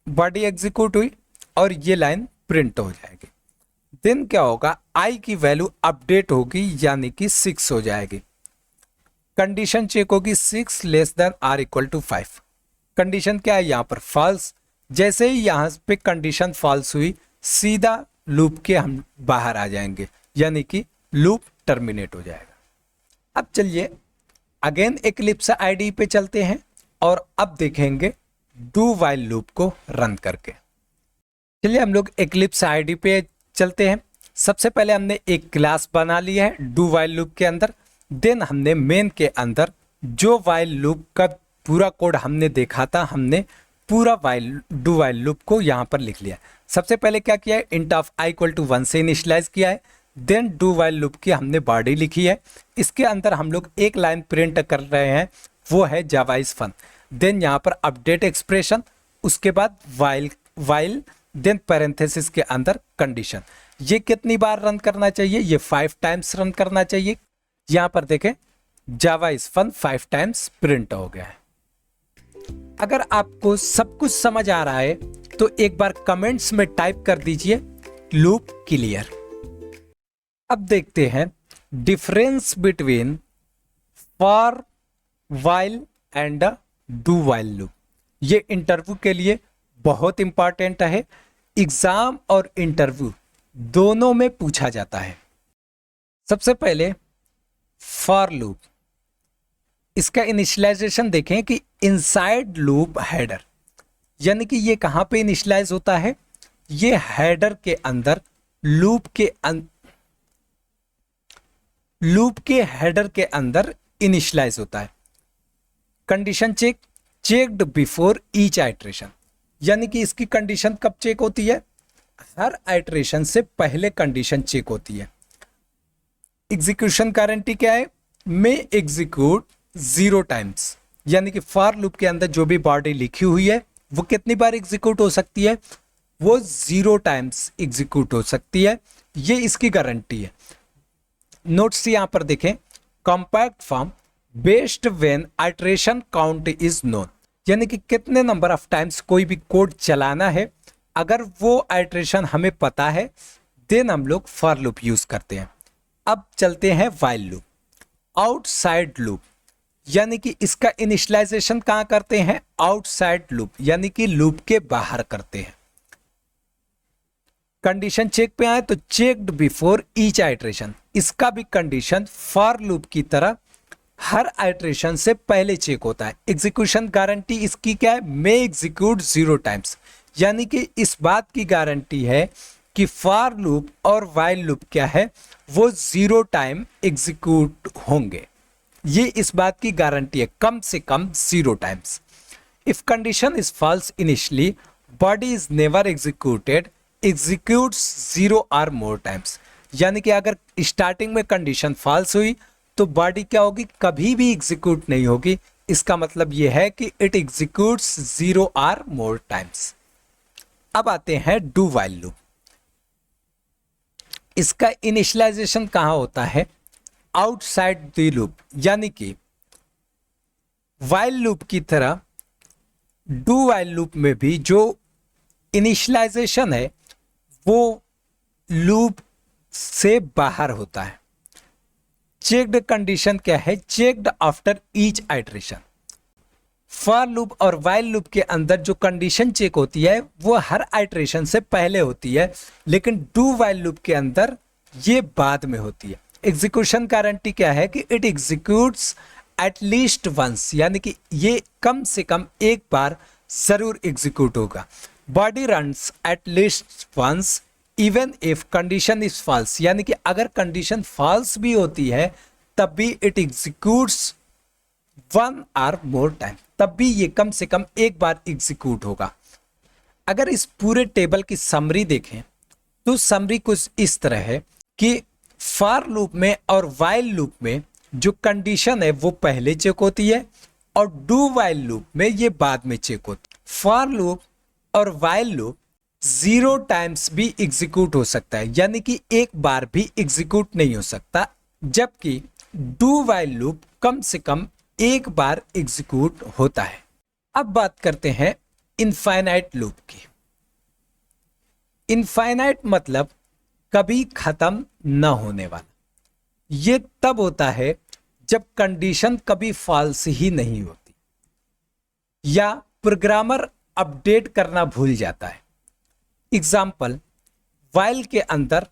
[SPEAKER 1] body execute हुई और ये लाइन प्रिंट हो जाएगी। देन क्या होगा, i की वैल्यू अपडेट होगी, यानी कि 6 हो जाएगी। कंडीशन चेक होगी, 6 less than or equal to 5, condition क्या है यहाँ पर, फॉल्स। जैसे ही यहाँ पे कंडीशन फॉल्स हुई सीधा लूप के हम बाहर आ जाएंगे, यानी कि लूप टर्मिनेट हो जाएगा। अब चलिए अगेन इक्लिप्स आईडी पे चलते हैं और अब देखेंगे डू वाइल लूप को रन करके। चलिए हम लोग इक्लिप्स आईडी पे चलते हैं। सबसे पहले हमने एक क्लास बना लिया है डू वाइल लूप के अंदर, देन हमने मेन के अंदर जो वाइल लूप का पूरा कोड हमने देखा था, हमने पूरा डू वाइल लूप को यहाँ पर लिख लिया। सबसे पहले क्या किया है, int of i equal to 1 से इनिशियलाइज किया है, देन डू वाइल लूप की हमने बॉडी लिखी है, इसके अंदर हम लोग एक लाइन प्रिंट कर रहे हैं, वो है जावा इज फन। देन यहाँ पर अपडेट एक्सप्रेशन, उसके बाद वाइल, देन पैरेंथेसिस के अंदर कंडीशन। ये कितनी बार रन करना चाहिए, ये 5 टाइम्स रन करना चाहिए। यहाँ पर देखें Java is fun 5 times print हो गया है। अगर आपको सब कुछ समझ आ रहा है तो एक बार कमेंट्स में टाइप कर दीजिए लूप क्लियर। अब देखते हैं difference between for, while and do while loop. ये इंटरव्यू के लिए बहुत इंपॉर्टेंट है, एग्जाम और इंटरव्यू दोनों में पूछा जाता है। सबसे पहले फॉर लूप, इसका इनिशियलाइजेशन देखें कि इनसाइड लूप हेडर, यानी कि ये कहां पे इनिशियलाइज होता है, ये हेडर के अंदर लूप के हेडर के अंदर इनिशियलाइज होता है। Condition checked before each iteration, यानी कि इसकी कंडीशन कब चेक होती है, हर आइट्रेशन से पहले कंडीशन चेक होती है। एग्जीक्यूशन गारंटी क्या है, मे एग्जीक्यूट 0 टाइम्स, यानी कि फॉर लूप के अंदर जो भी बॉडी लिखी हुई है वो कितनी बार एग्जीक्यूट हो सकती है, वो 0 टाइम्स एग्जीक्यूट हो सकती है, ये इसकी गारंटी है। नोट्स यहां पर देखें, compact form based when iteration count is known, यानी कि कितने नंबर ऑफ टाइम्स कोई भी कोड चलाना है, अगर वो आइट्रेशन हमें पता है देन हम लोग फॉर लूप यूज करते हैं। अब चलते हैं वाइल लूप। आउटसाइड लूप, यानी कि इसका इनिशियलाइजेशन कहां करते हैं, आउटसाइड लूप, यानी कि लूप के बाहर करते हैं। कंडीशन चेक पे आए तो चेक्ड बिफोर ईच आइट्रेशन, इसका भी कंडीशन फॉर लूप की तरह हर आइट्रेशन से पहले चेक होता है। एग्जीक्यूशन गारंटी इसकी क्या है, मे एग्जीक्यूट 0 टाइम्स, यानी कि इस बात की गारंटी है कि फॉर लूप और व्हाइल लूप क्या है, वो 0 टाइम एग्जीक्यूट होंगे। ये इस बात की गारंटी है, कम से कम 0 times. If condition is false initially, body is never executed, executes 0 or more times, यानी कि अगर स्टार्टिंग में कंडीशन फॉल्स हुई तो बॉडी क्या होगी, कभी भी एग्जीक्यूट नहीं होगी। इसका मतलब यह है कि it executes 0 or more times. अब आते हैं डू व्हाइल लूप। इसका इनिशियलाइजेशन कहां होता है, आउटसाइड द लूप, यानी कि व्हाइल लूप की तरह डू व्हाइल लूप में भी जो इनिशियलाइजेशन है वो लूप से बाहर होता है। चेक्ड कंडीशन क्या है, checked after each iteration. For loop और व्हाइल लूप के अंदर जो कंडीशन चेक होती है वो हर आइट्रेशन से पहले होती है, लेकिन डू व्हाइल लूप के अंदर ये बाद में होती है। एग्जीक्यूशन गारंटी क्या है कि it executes at least once, यानी कि ये कम से कम एक बार जरूर एग्जीक्यूट होगा। Body runs at least once even if condition is false, यानी कि अगर कंडीशन फॉल्स भी होती है तब भी इट एग्जीक्यूट्स 1 और मोर टाइम, तब भी ये कम से कम एक बार एग्जीक्यूट होगा। अगर इस पूरे टेबल की समरी देखें तो समरी कुछ इस तरह है कि फॉर लूप में और व्हाइल लूप में जो कंडीशन है वो पहले चेक होती है और डू व्हाइल लूप में ये बाद में चेक होती है। फॉर लूप और व्हाइल लूप 0 टाइम्स भी एग्जीक्यूट हो सकता है, यानी कि एक बार भी एग्जीक्यूट नहीं हो सकता, जबकि डू व्हाइल लूप कम से कम एक बार एग्जीक्यूट होता है। अब बात करते हैं इनफाइनाइट लूप की। इनफाइनाइट मतलब कभी खत्म न होने वाला। ये तब होता है जब कंडीशन कभी फॉल्स ही नहीं होती या प्रोग्रामर अपडेट करना भूल जाता है। एग्जाम्पल, व्हाइल के अंदर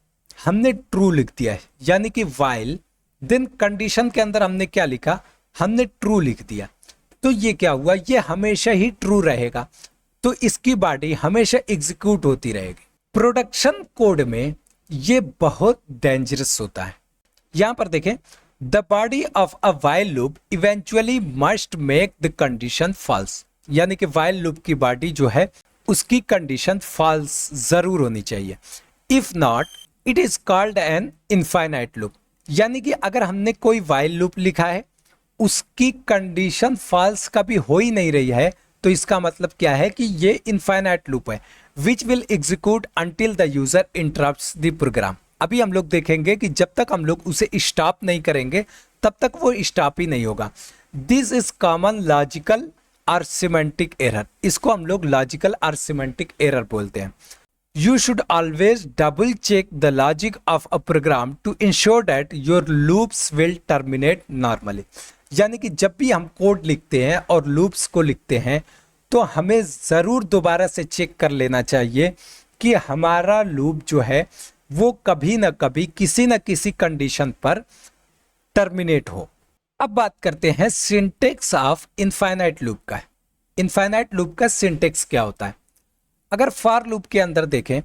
[SPEAKER 1] हमने ट्रू लिख दिया है, यानी कि व्हाइल देन कंडीशन के अंदर हमने क्या लिखा, हमने ट्रू लिख दिया, तो ये क्या हुआ, ये हमेशा ही ट्रू रहेगा, तो इसकी बॉडी हमेशा एग्जीक्यूट होती रहेगी। प्रोडक्शन कोड में ये बहुत डेंजरस होता है। यहां पर देखें, the body of a while loop eventually must make the condition false, यानी कि व्हाइल लूप की बॉडी जो है उसकी कंडीशन फॉल्स जरूर होनी चाहिए। If not it is called an infinite loop, यानी कि अगर हमने कोई व्हाइल लूप लिखा है उसकी कंडीशन फॉल्स कभी हो ही नहीं रही है, तो इसका मतलब क्या है कि ये इनफाइनाइट लूप है, which will execute until the user interrupts the program. अभी हम लोग देखेंगे कि जब तक हम लोग उसे स्टॉप नहीं करेंगे तब तक वो स्टॉप ही नहीं होगा। दिस इज कॉमन लॉजिकल और सिमेंटिक एरर, इसको हम लोग लॉजिकल और सिमेंटिक एरर बोलते हैं। You should always double check the logic of a program to ensure that your loops will terminate normally। यानी कि जब भी हम कोड लिखते हैं और लूप्स को लिखते हैं तो हमें ज़रूर दोबारा से चेक कर लेना चाहिए कि हमारा लूप जो है वो कभी ना कभी किसी न किसी कंडीशन पर टर्मिनेट हो। अब बात करते हैं सिंटेक्स ऑफ इनफाइनाइट लूप का। इनफाइनाइट लूप का सिंटेक्स क्या होता है? अगर फॉर लूप के अंदर देखें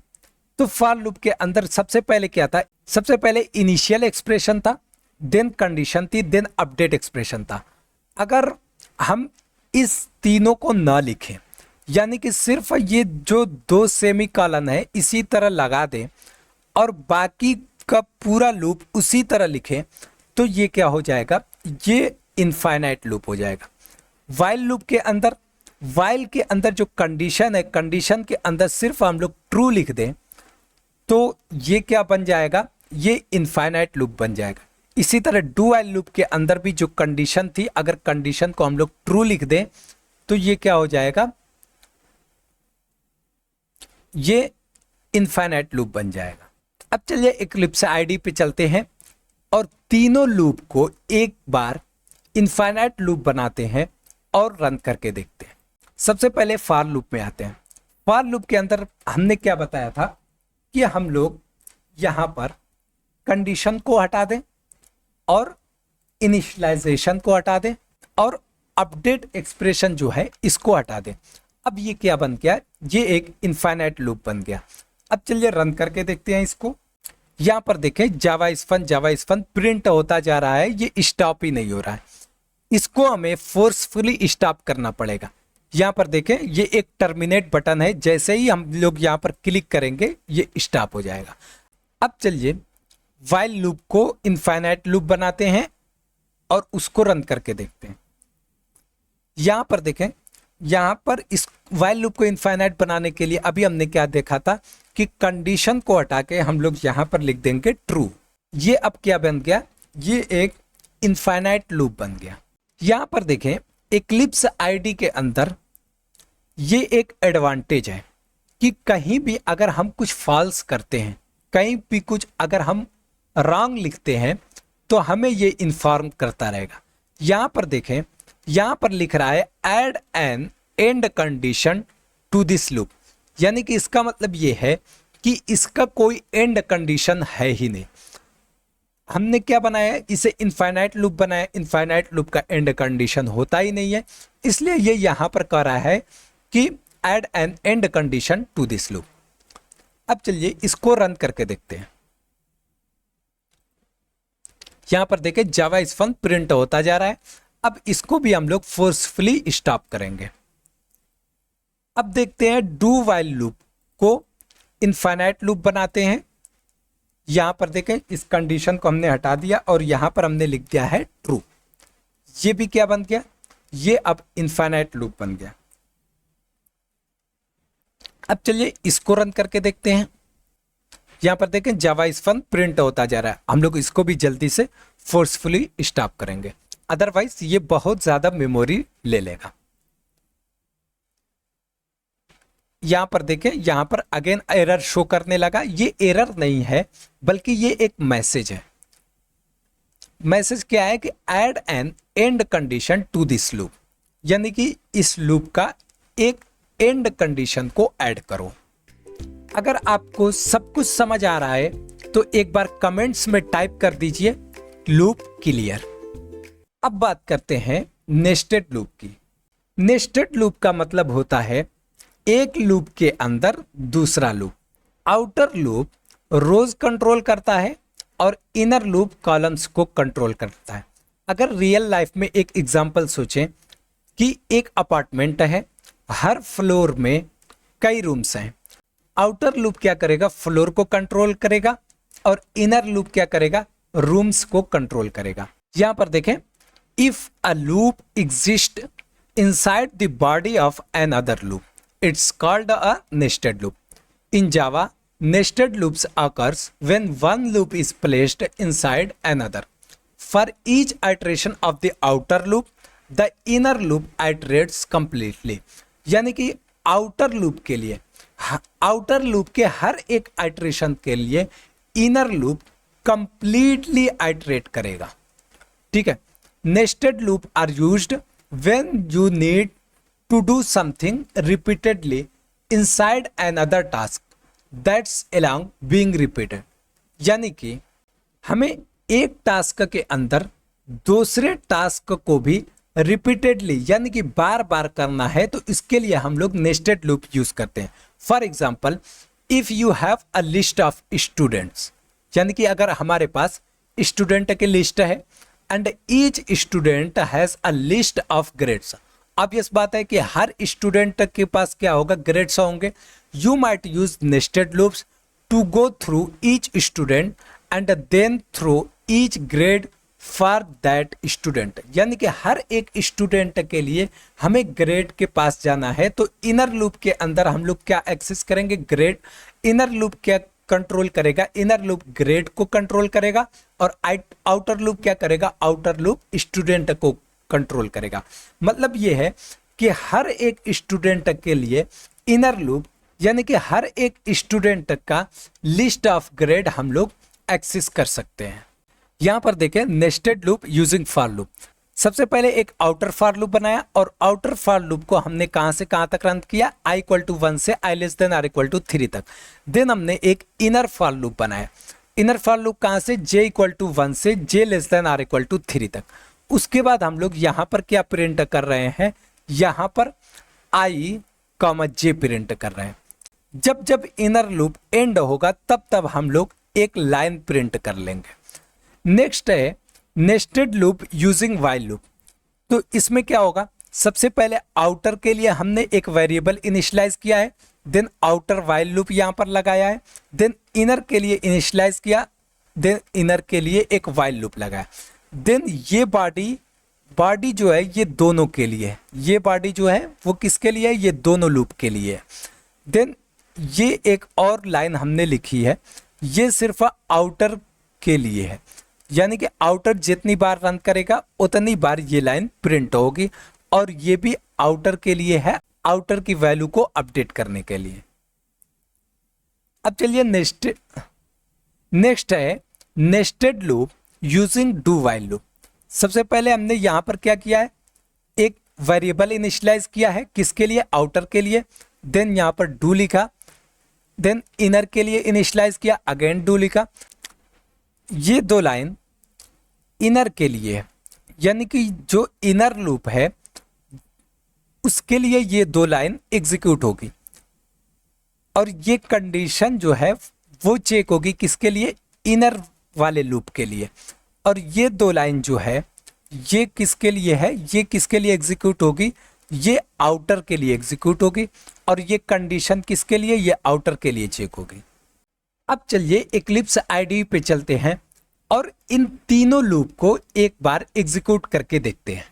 [SPEAKER 1] तो फॉर लूप के अंदर सबसे पहले क्या था, सबसे पहले इनिशियल एक्सप्रेशन था, देन कंडीशन थी, देन अपडेट एक्सप्रेशन था। अगर हम इस तीनों को ना लिखें, यानी कि सिर्फ ये जो 2 सेमी कॉलन है इसी तरह लगा दें और बाकी का पूरा लूप उसी तरह लिखें, तो ये क्या हो जाएगा, ये इनफाइनाइट लूप हो जाएगा। व्हाइल लूप के अंदर, व्हाइल के अंदर जो कंडीशन है, कंडीशन के अंदर सिर्फ हम लोग ट्रू लिख दें तो ये क्या बन जाएगा, ये इनफाइनाइट लूप बन जाएगा। इसी तरह डू व्हाइल लूप के अंदर भी जो कंडीशन थी, अगर कंडीशन को हम लोग ट्रू लिख दें तो ये क्या हो जाएगा, ये इनफाइनाइट लूप बन जाएगा। अब चलिए इक्लिप्स आईडी पे चलते हैं और तीनों लूप को एक बार इनफाइनाइट लूप बनाते हैं और रन करके देखते हैं। सबसे पहले फॉर लूप में आते हैं। फॉर लूप के अंदर हमने क्या बताया था कि हम लोग यहाँ पर कंडीशन को हटा दें और इनिशियलाइजेशन को हटा दें और अपडेट एक्सप्रेशन जो है इसको हटा दें। अब ये क्या बन गया, ये एक इनफाइनाइट लूप बन गया। अब चलिए रन करके देखते हैं इसको। यहाँ पर देखें जावा इज फन प्रिंट होता जा रहा है, ये स्टॉप ही नहीं हो रहा है। इसको हमें फोर्सफुली स्टॉप करना पड़ेगा। यहाँ पर देखें ये एक टर्मिनेट बटन है, जैसे ही हम लोग यहाँ पर क्लिक करेंगे ये स्टॉप हो जाएगा। अब चलिए व्हाइल लूप को इनफाइनाइट लूप बनाते हैं और उसको रन करके देखते हैं। यहाँ पर देखें, यहाँ पर इस व्हाइल लूप को इनफाइनाइट बनाने के लिए अभी हमने क्या देखा था कि कंडीशन को हटा के हम लोग यहाँ पर लिख देंगे ट्रू। ये अब क्या बन गया, ये एक इनफाइनाइट लूप बन गया। यहाँ पर देखें इक्लिप्स आईडी के अंदर ये एक एडवांटेज है कि कहीं भी अगर हम कुछ फॉल्स करते हैं, कहीं भी कुछ अगर हम रॉन्ग लिखते हैं तो हमें ये इन्फॉर्म करता रहेगा। यहाँ पर देखें, यहाँ पर लिख रहा है add an end condition to this loop, यानी कि इसका मतलब ये है कि इसका कोई एंड कंडीशन है ही नहीं। हमने क्या बनाया है, इसे इनफाइनाइट लूप बनाया। इनफाइनाइट लूप का एंड कंडीशन होता ही नहीं है, इसलिए ये यहां पर कह रहा है कि add an end condition to this loop. अब चलिए इसको रन करके देखते हैं। यहां पर देखें जावा इज फन प्रिंट होता जा रहा है। अब इसको भी हम लोग फोर्सफुली स्टॉप करेंगे। अब देखते हैं डू व्हाइल लूप को इनफाइनाइट लूप बनाते हैं। यहां पर देखें इस कंडीशन को हमने हटा दिया और यहां पर हमने लिख दिया है ट्रू। ये भी क्या बन गया, ये अब इनफाइनाइट लूप बन गया। अब चलिए इसको रन करके देखते हैं। यहां पर देखें जावा इज फन प्रिंट होता जा रहा है। हम लोग इसको भी जल्दी से फोर्सफुली स्टॉप करेंगे, अदरवाइज ये बहुत ज्यादा मेमोरी ले लेगा। यहां पर देखें, यहां पर अगेन एरर शो करने लगा। ये एरर नहीं है बल्कि ये एक मैसेज है। मैसेज क्या है कि add an end condition to this loop, यानी कि इस लूप का एक एंड कंडीशन को ऐड करो। अगर आपको सब कुछ समझ आ रहा है तो एक बार कमेंट्स में टाइप कर दीजिए लूप क्लियर। अब बात करते हैं नेस्टेड लूप की। नेस्टेड लूप का मतलब होता है एक लूप के अंदर दूसरा लूप। आउटर लूप रोज कंट्रोल करता है और इनर लूप कॉलम्स को कंट्रोल करता है। अगर रियल लाइफ में एक एग्जांपल सोचें कि एक अपार्टमेंट है, हर फ्लोर में कई रूम्स हैं। आउटर लूप क्या करेगा, फ्लोर को कंट्रोल करेगा और इनर लूप क्या करेगा, रूम्स को कंट्रोल करेगा। यहां पर देखें, if a loop exist inside the body of another loop, it's called a nested loop. In Java, nested loops occurs when one loop is placed inside another. For each iteration of the outer loop, the inner loop iterates completely. यानी कि outer loop के लिए, outer loop के हर एक iteration के लिए inner loop completely iterate करेगा। ठीक है। Nested loop are used when you need to do something repeatedly inside another task that's along being repeated, यानी कि हमें एक टास्क के अंदर दूसरे टास्क को भी रिपीटेडली यानी कि बार बार करना है, तो इसके लिए हम लोग नेस्टेड लूप यूज करते हैं। For example, if you have a list of students, यानी कि अगर हमारे पास स्टूडेंट की लिस्ट है and each student has a list of grades. अब इस बात है कि हर स्टूडेंट के पास क्या होगा, ग्रेड्स होंगे। You might use nested loops to go through each student and then through each grade for that student, यानी कि हर एक स्टूडेंट के लिए हमें ग्रेड के पास जाना है। तो इनर लूप के अंदर हम लोग क्या एक्सेस करेंगे, ग्रेड। इनर लूप क्या कंट्रोल करेगा, इनर लूप ग्रेड को कंट्रोल करेगा और आउटर लूप क्या करेगा, आउटर लूप स्टूडेंट को कंट्रोल करेगा। मतलब यह है कि हर एक स्टूडेंट के लिए इनर लूप यानी कि हर एक स्टूडेंट का लिस्ट ऑफ ग्रेड हम लोग एक्सेस कर सकते हैं। यहां पर देखें nested loop using for loop. सबसे पहले एक आउटर फॉर लूप बनाया और आउटर फॉर लूप को हमने कहां से कहां तक रन किया, i इक्वल टू 1 से i less than or equal to 3 तक। देन हमने एक इनर फॉर लूप बनाया, इनर फॉर लूप कहां से, j इक्वल टू 1 से j less than or equal to 3 तक। उसके बाद हम लोग यहां पर क्या प्रिंट कर रहे हैं, यहां पर i कॉमा j प्रिंट कर रहे हैं। जब जब इनर लूप एंड होगा तब तब हम लोग एक लाइन प्रिंट कर लेंगे। नेक्स्ट है nested loop using while loop. तो इसमें क्या होगा, सबसे पहले आउटर के लिए हमने एक वेरिएबल इनिशियलाइज किया है, देन आउटर व्हाइल लूप यहां पर लगाया है, देन इनर के लिए इनिशियलाइज किया, देन इनर के लिए एक व्हाइल लूप लगाया। देन ये बॉडी जो है ये दोनों के लिए है, ये बॉडी जो है वो किसके लिए है, ये दोनों लूप के लिए है। देन ये एक और लाइन हमने लिखी है, ये सिर्फ आउटर के लिए है, यानी कि आउटर जितनी बार रन करेगा उतनी बार ये लाइन प्रिंट होगी, और ये भी आउटर के लिए है, आउटर की वैल्यू को अपडेट करने के लिए। अब चलिए नेक्स्ट है nested loop using do while loop. सबसे पहले हमने यहां पर क्या किया है, एक वेरिएबल इनिशियलाइज किया है, किसके लिए, आउटर के लिए। देन यहां पर डू लिखा, देन इनर के लिए इनिशियलाइज किया, अगेन डू लिखा। ये दो लाइन इनर के लिए है, यानी कि जो इनर लूप है उसके लिए ये दो लाइन एग्जीक्यूट होगी, और ये कंडीशन जो है वो चेक होगी किसके लिए, इनर वाले लूप के लिए। और ये दो लाइन जो है ये किसके लिए है, ये किसके लिए एग्जीक्यूट होगी, ये आउटर के लिए एग्जीक्यूट होगी, और ये कंडीशन किसके लिए, ये आउटर के लिए चेक होगी। अब चलिए इक्लिप्स आईडी पे चलते हैं और इन तीनों लूप को एक बार एग्जीक्यूट करके देखते हैं।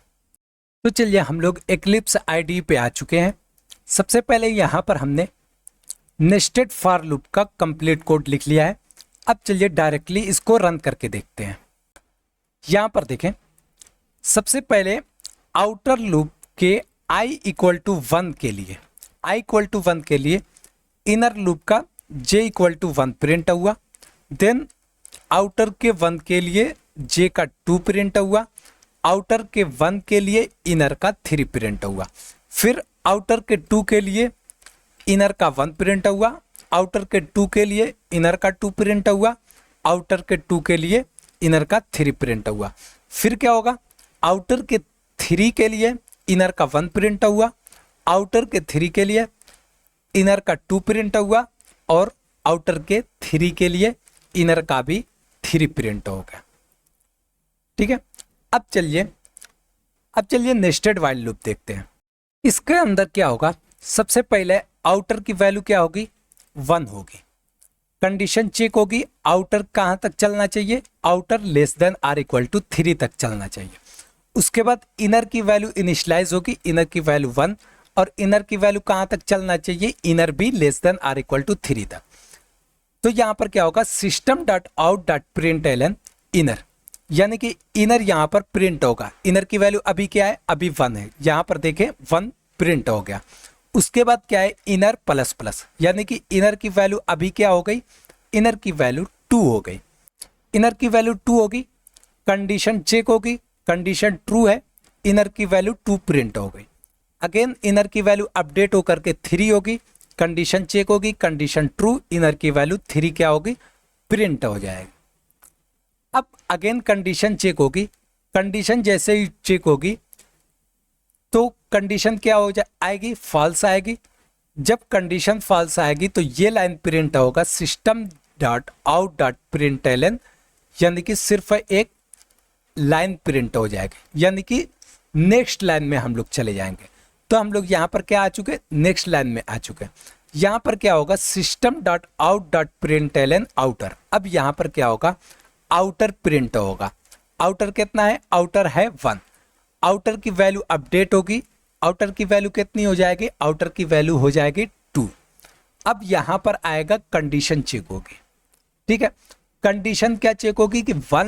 [SPEAKER 1] तो चलिए हम लोग इक्लिप्स आईडी पे आ चुके हैं। सबसे पहले यहां पर हमने नेस्टेड फॉर लूप का कंप्लीट कोड लिख लिया है। अब चलिए डायरेक्टली इसको रन करके देखते हैं। यहां पर देखें, सबसे पहले आउटर लूप के i इक्वल टू 1 के लिए, i इक्वल टू 1 के लिए इनर लूप का j इक्वल टू 1 प्रिंट हुआ। देन आउटर के 1 के लिए j का 2 प्रिंट हुआ, आउटर के 1 के लिए इनर का 3 प्रिंट हुआ। फिर आउटर के 2 के लिए इनर का 1 प्रिंट हुआ, आउटर के 2 के लिए इनर का 2 प्रिंट हुआ, आउटर के 2 के लिए इनर का 3 प्रिंट हुआ। फिर क्या होगा, आउटर के 3 के लिए इनर का 1 प्रिंट हुआ, आउटर के 3 के लिए इनर का 2 प्रिंट हुआ, और आउटर के 3 के लिए इनर का भी 3 प्रिंट हो गया। ठीक है, अब चलिए नेस्टेड व्हाइल लूप देखते हैं। इसके अंदर क्या होगा, सबसे पहले आउटर की वैल्यू क्या होगी, 1 होगी। कंडीशन चेक होगी, आउटर कहां तक चलना चाहिए, outer less than or equal to 3 तक चलना चाहिए। उसके बाद इनर की वैल्यू इनिशियलाइज होगी, इनर की वैल्यू 1, और इनर की वैल्यू कहां तक चलना चाहिए, इनर भी less than or equal to 3 तक। तो यहां पर क्या होगा, system dot out dot print L N inner, यानी कि इनर यहां पर प्रिंट होगा। इनर की वैल्यू अभी क्या है, अभी 1 है, यहां पर देखें 1 प्रिंट हो गया। उसके बाद क्या है, इनर प्लस प्लस, यानी कि इनर की वैल्यू अभी क्या हो गई, इनर की वैल्यू 2 हो गई। इनर की वैल्यू 2 होगी, कंडीशन चेक होगी, कंडीशन ट्रू है, इनर की वैल्यू 2 प्रिंट हो गई। अगेन इनर की वैल्यू अपडेट होकर के 3 होगी, कंडीशन चेक होगी, कंडीशन ट्रू, इनर की वैल्यू 3 क्या होगी, प्रिंट हो जाएगी। अब अगेन कंडीशन चेक होगी, कंडीशन जैसे ही चेक होगी तो कंडीशन क्या हो आएगी, फॉल्स आएगी। जब कंडीशन फॉल्स आएगी तो ये लाइन प्रिंट होगा, system dot out dot print L N, यानी कि सिर्फ एक लाइन प्रिंट हो जाएगी, यानी कि नेक्स्ट लाइन में हम लोग चले जाएंगे। तो हम लोग यहाँ पर क्या आ चुके, नेक्स्ट लाइन में आ चुके हैं। यहाँ पर क्या होगा, system dot out dot print L N outer. अब यहाँ पर क्या होगा, आउटर प्रिंट होगा। आउटर कितना है, आउटर है 1। आउटर की वैल्यू अपडेट होगी, आउटर की वैल्यू कितनी हो जाएगी, आउटर की वैल्यू हो जाएगी 2। अब यहां पर आएगा कंडीशन चेक होगी। ठीक है, कंडीशन क्या चेक होगी कि 2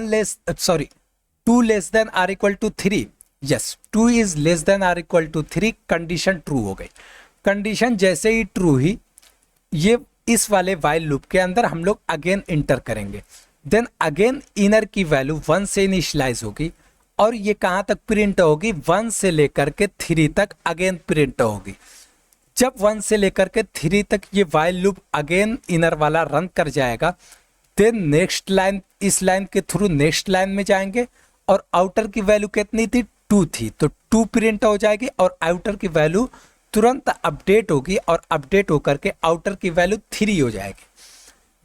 [SPEAKER 1] less than or equal to 3, yes 2 is less than or equal to 3, condition true हो गई। कंडीशन जैसे ही ट्रू ही ये इस वाले व्हाइल लूप के अंदर हम लोग अगेन इंटर करेंगे। देन अगेन इनर की वैल्यू 1 से इनिशियलाइज होगी, और ये कहाँ तक प्रिंट होगी, 1 से लेकर के 3 तक अगेन प्रिंट होगी। जब 1 से लेकर के 3 तक ये वाइल लूप अगेन इनर वाला रन कर जाएगा, देन नेक्स्ट लाइन, इस लाइन के थ्रू नेक्स्ट लाइन में जाएंगे और आउटर की वैल्यू कितनी थी, 2 थी, तो 2 प्रिंट हो जाएगी और आउटर की वैल्यू तुरंत अपडेट होगी और अपडेट होकर के आउटर की वैल्यू 3 हो जाएगी।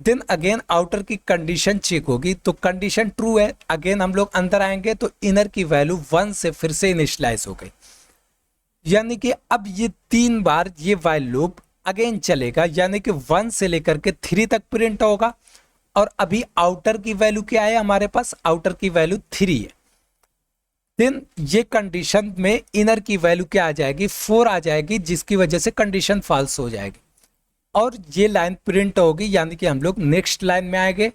[SPEAKER 1] देन अगेन आउटर की कंडीशन चेक होगी, तो कंडीशन ट्रू है, अगेन हम लोग अंदर आएंगे तो इनर की वैल्यू 1 से फिर से इनिशियलाइज हो गई। यानी कि अब ये 3 बार ये वाइल लूप अगेन चलेगा, यानी कि 1 से लेकर के 3 तक प्रिंट होगा। और अभी आउटर की वैल्यू क्या है हमारे पास, आउटर की वैल्यू 3 है। देन ये कंडीशन में इनर की वैल्यू क्या आ जाएगी, 4 आ जाएगी, जिसकी वजह से कंडीशन फॉल्स हो जाएगी और ये लाइन प्रिंट होगी, यानी कि हम लोग नेक्स्ट लाइन में आएंगे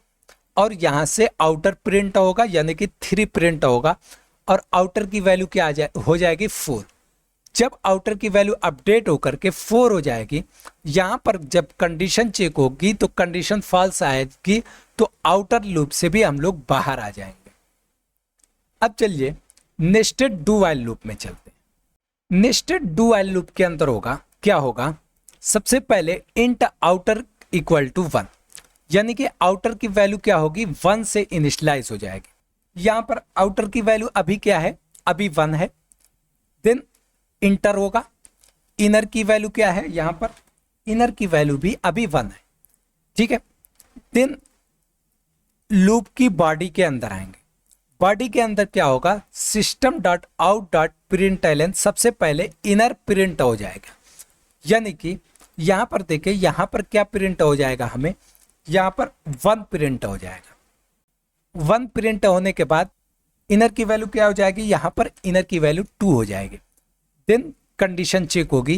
[SPEAKER 1] और यहाँ से आउटर प्रिंट होगा, यानी कि 3 प्रिंट होगा और आउटर की वैल्यू क्या हो जाएगी, 4। जब आउटर की वैल्यू अपडेट होकर के 4 हो जाएगी, यहाँ पर जब कंडीशन चेक होगी तो कंडीशन फॉल्स आएगी, तो आउटर लूप से भी हम लोग बाहर आ जाएंगे। अब चलिए नेस्टेड डू वाइल लूप में चलते हैं। नेस्टेड डू वाइल लूप के अंदर होगा क्या होगा, सबसे पहले इंट आउटर इक्वल टू 1, यानी कि आउटर की वैल्यू क्या होगी, 1 से इनिशियलाइज हो जाएगी। यहाँ पर आउटर की वैल्यू अभी क्या है, अभी 1 है। देन इंटर होगा, इनर की वैल्यू क्या है, यहाँ पर इनर की वैल्यू भी अभी 1 है, ठीक है। देन लूप की बॉडी के अंदर आएंगे, बॉडी के अंदर क्या होगा, system dot out dot println, सबसे पहले इनर प्रिंट हो जाएगा, यानी कि यहाँ पर देखिए, यहाँ पर क्या प्रिंट हो जाएगा, हमें यहाँ पर 1 प्रिंट हो जाएगा। 1 प्रिंट होने के बाद इनर की वैल्यू क्या हो जाएगी, यहाँ पर इनर की वैल्यू 2 हो जाएगी। देन कंडीशन चेक होगी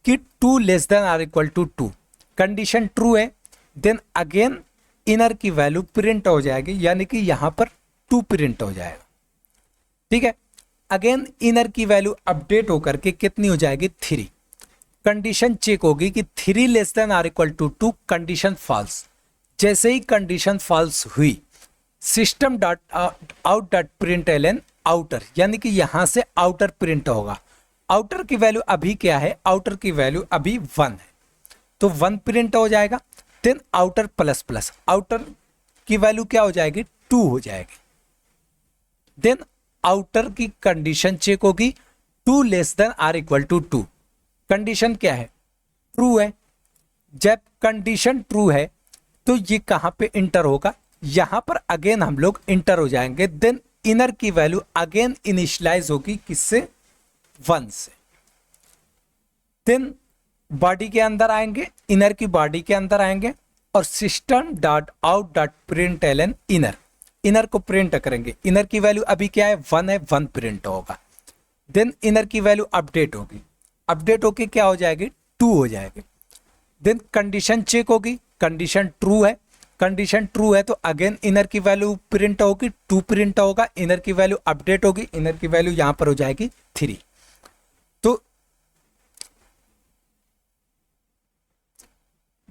[SPEAKER 1] कि 2 less than or equal to 2, condition true है। देन अगेन इनर की वैल्यू प्रिंट हो जाएगी, यानी कि यहाँ पर 2 प्रिंट हो जाएगा, ठीक है। अगेन इनर की वैल्यू अपडेट होकर के कितनी हो जाएगी, 3। कंडीशन चेक होगी कि 3 less than or equal to 2, condition false. जैसे ही कंडीशन फॉल्स हुई, system dot out dot println outer, यानी कि यहां से आउटर प्रिंट होगा। आउटर की वैल्यू अभी क्या है, आउटर की वैल्यू अभी 1 है, तो 1 प्रिंट हो जाएगा। Then outer plus plus, outer की वैल्यू क्या हो जाएगी, 2 हो जाएगी। देन आउटर की कंडीशन चेक होगी, 2 less than or equal to 2, condition क्या है, ट्रू है। जब कंडीशन ट्रू है तो ये कहां पे इंटर होगा, यहां पर अगेन हम लोग इंटर हो जाएंगे। देन इनर की वैल्यू अगेन इनिशियलाइज होगी, किससे, 1 से। देन बॉडी के अंदर आएंगे, इनर की बॉडी के अंदर आएंगे और system dot out dot println inner, inner को प्रिंट करेंगे। इनर की वैल्यू अभी क्या है, 1 है, 1 प्रिंट होगा। देन इनर की वैल्यू अपडेट होगी, अपडेट होके क्या हो जाएगी, 2 हो जाएगी। देन कंडीशन चेक होगी, कंडीशन ट्रू है, कंडीशन ट्रू है तो अगेन इनर की वैल्यू प्रिंट होगी, 2 प्रिंट होगा। इनर की वैल्यू अपडेट होगी, इनर की वैल्यू यहां पर हो जाएगी 3। तो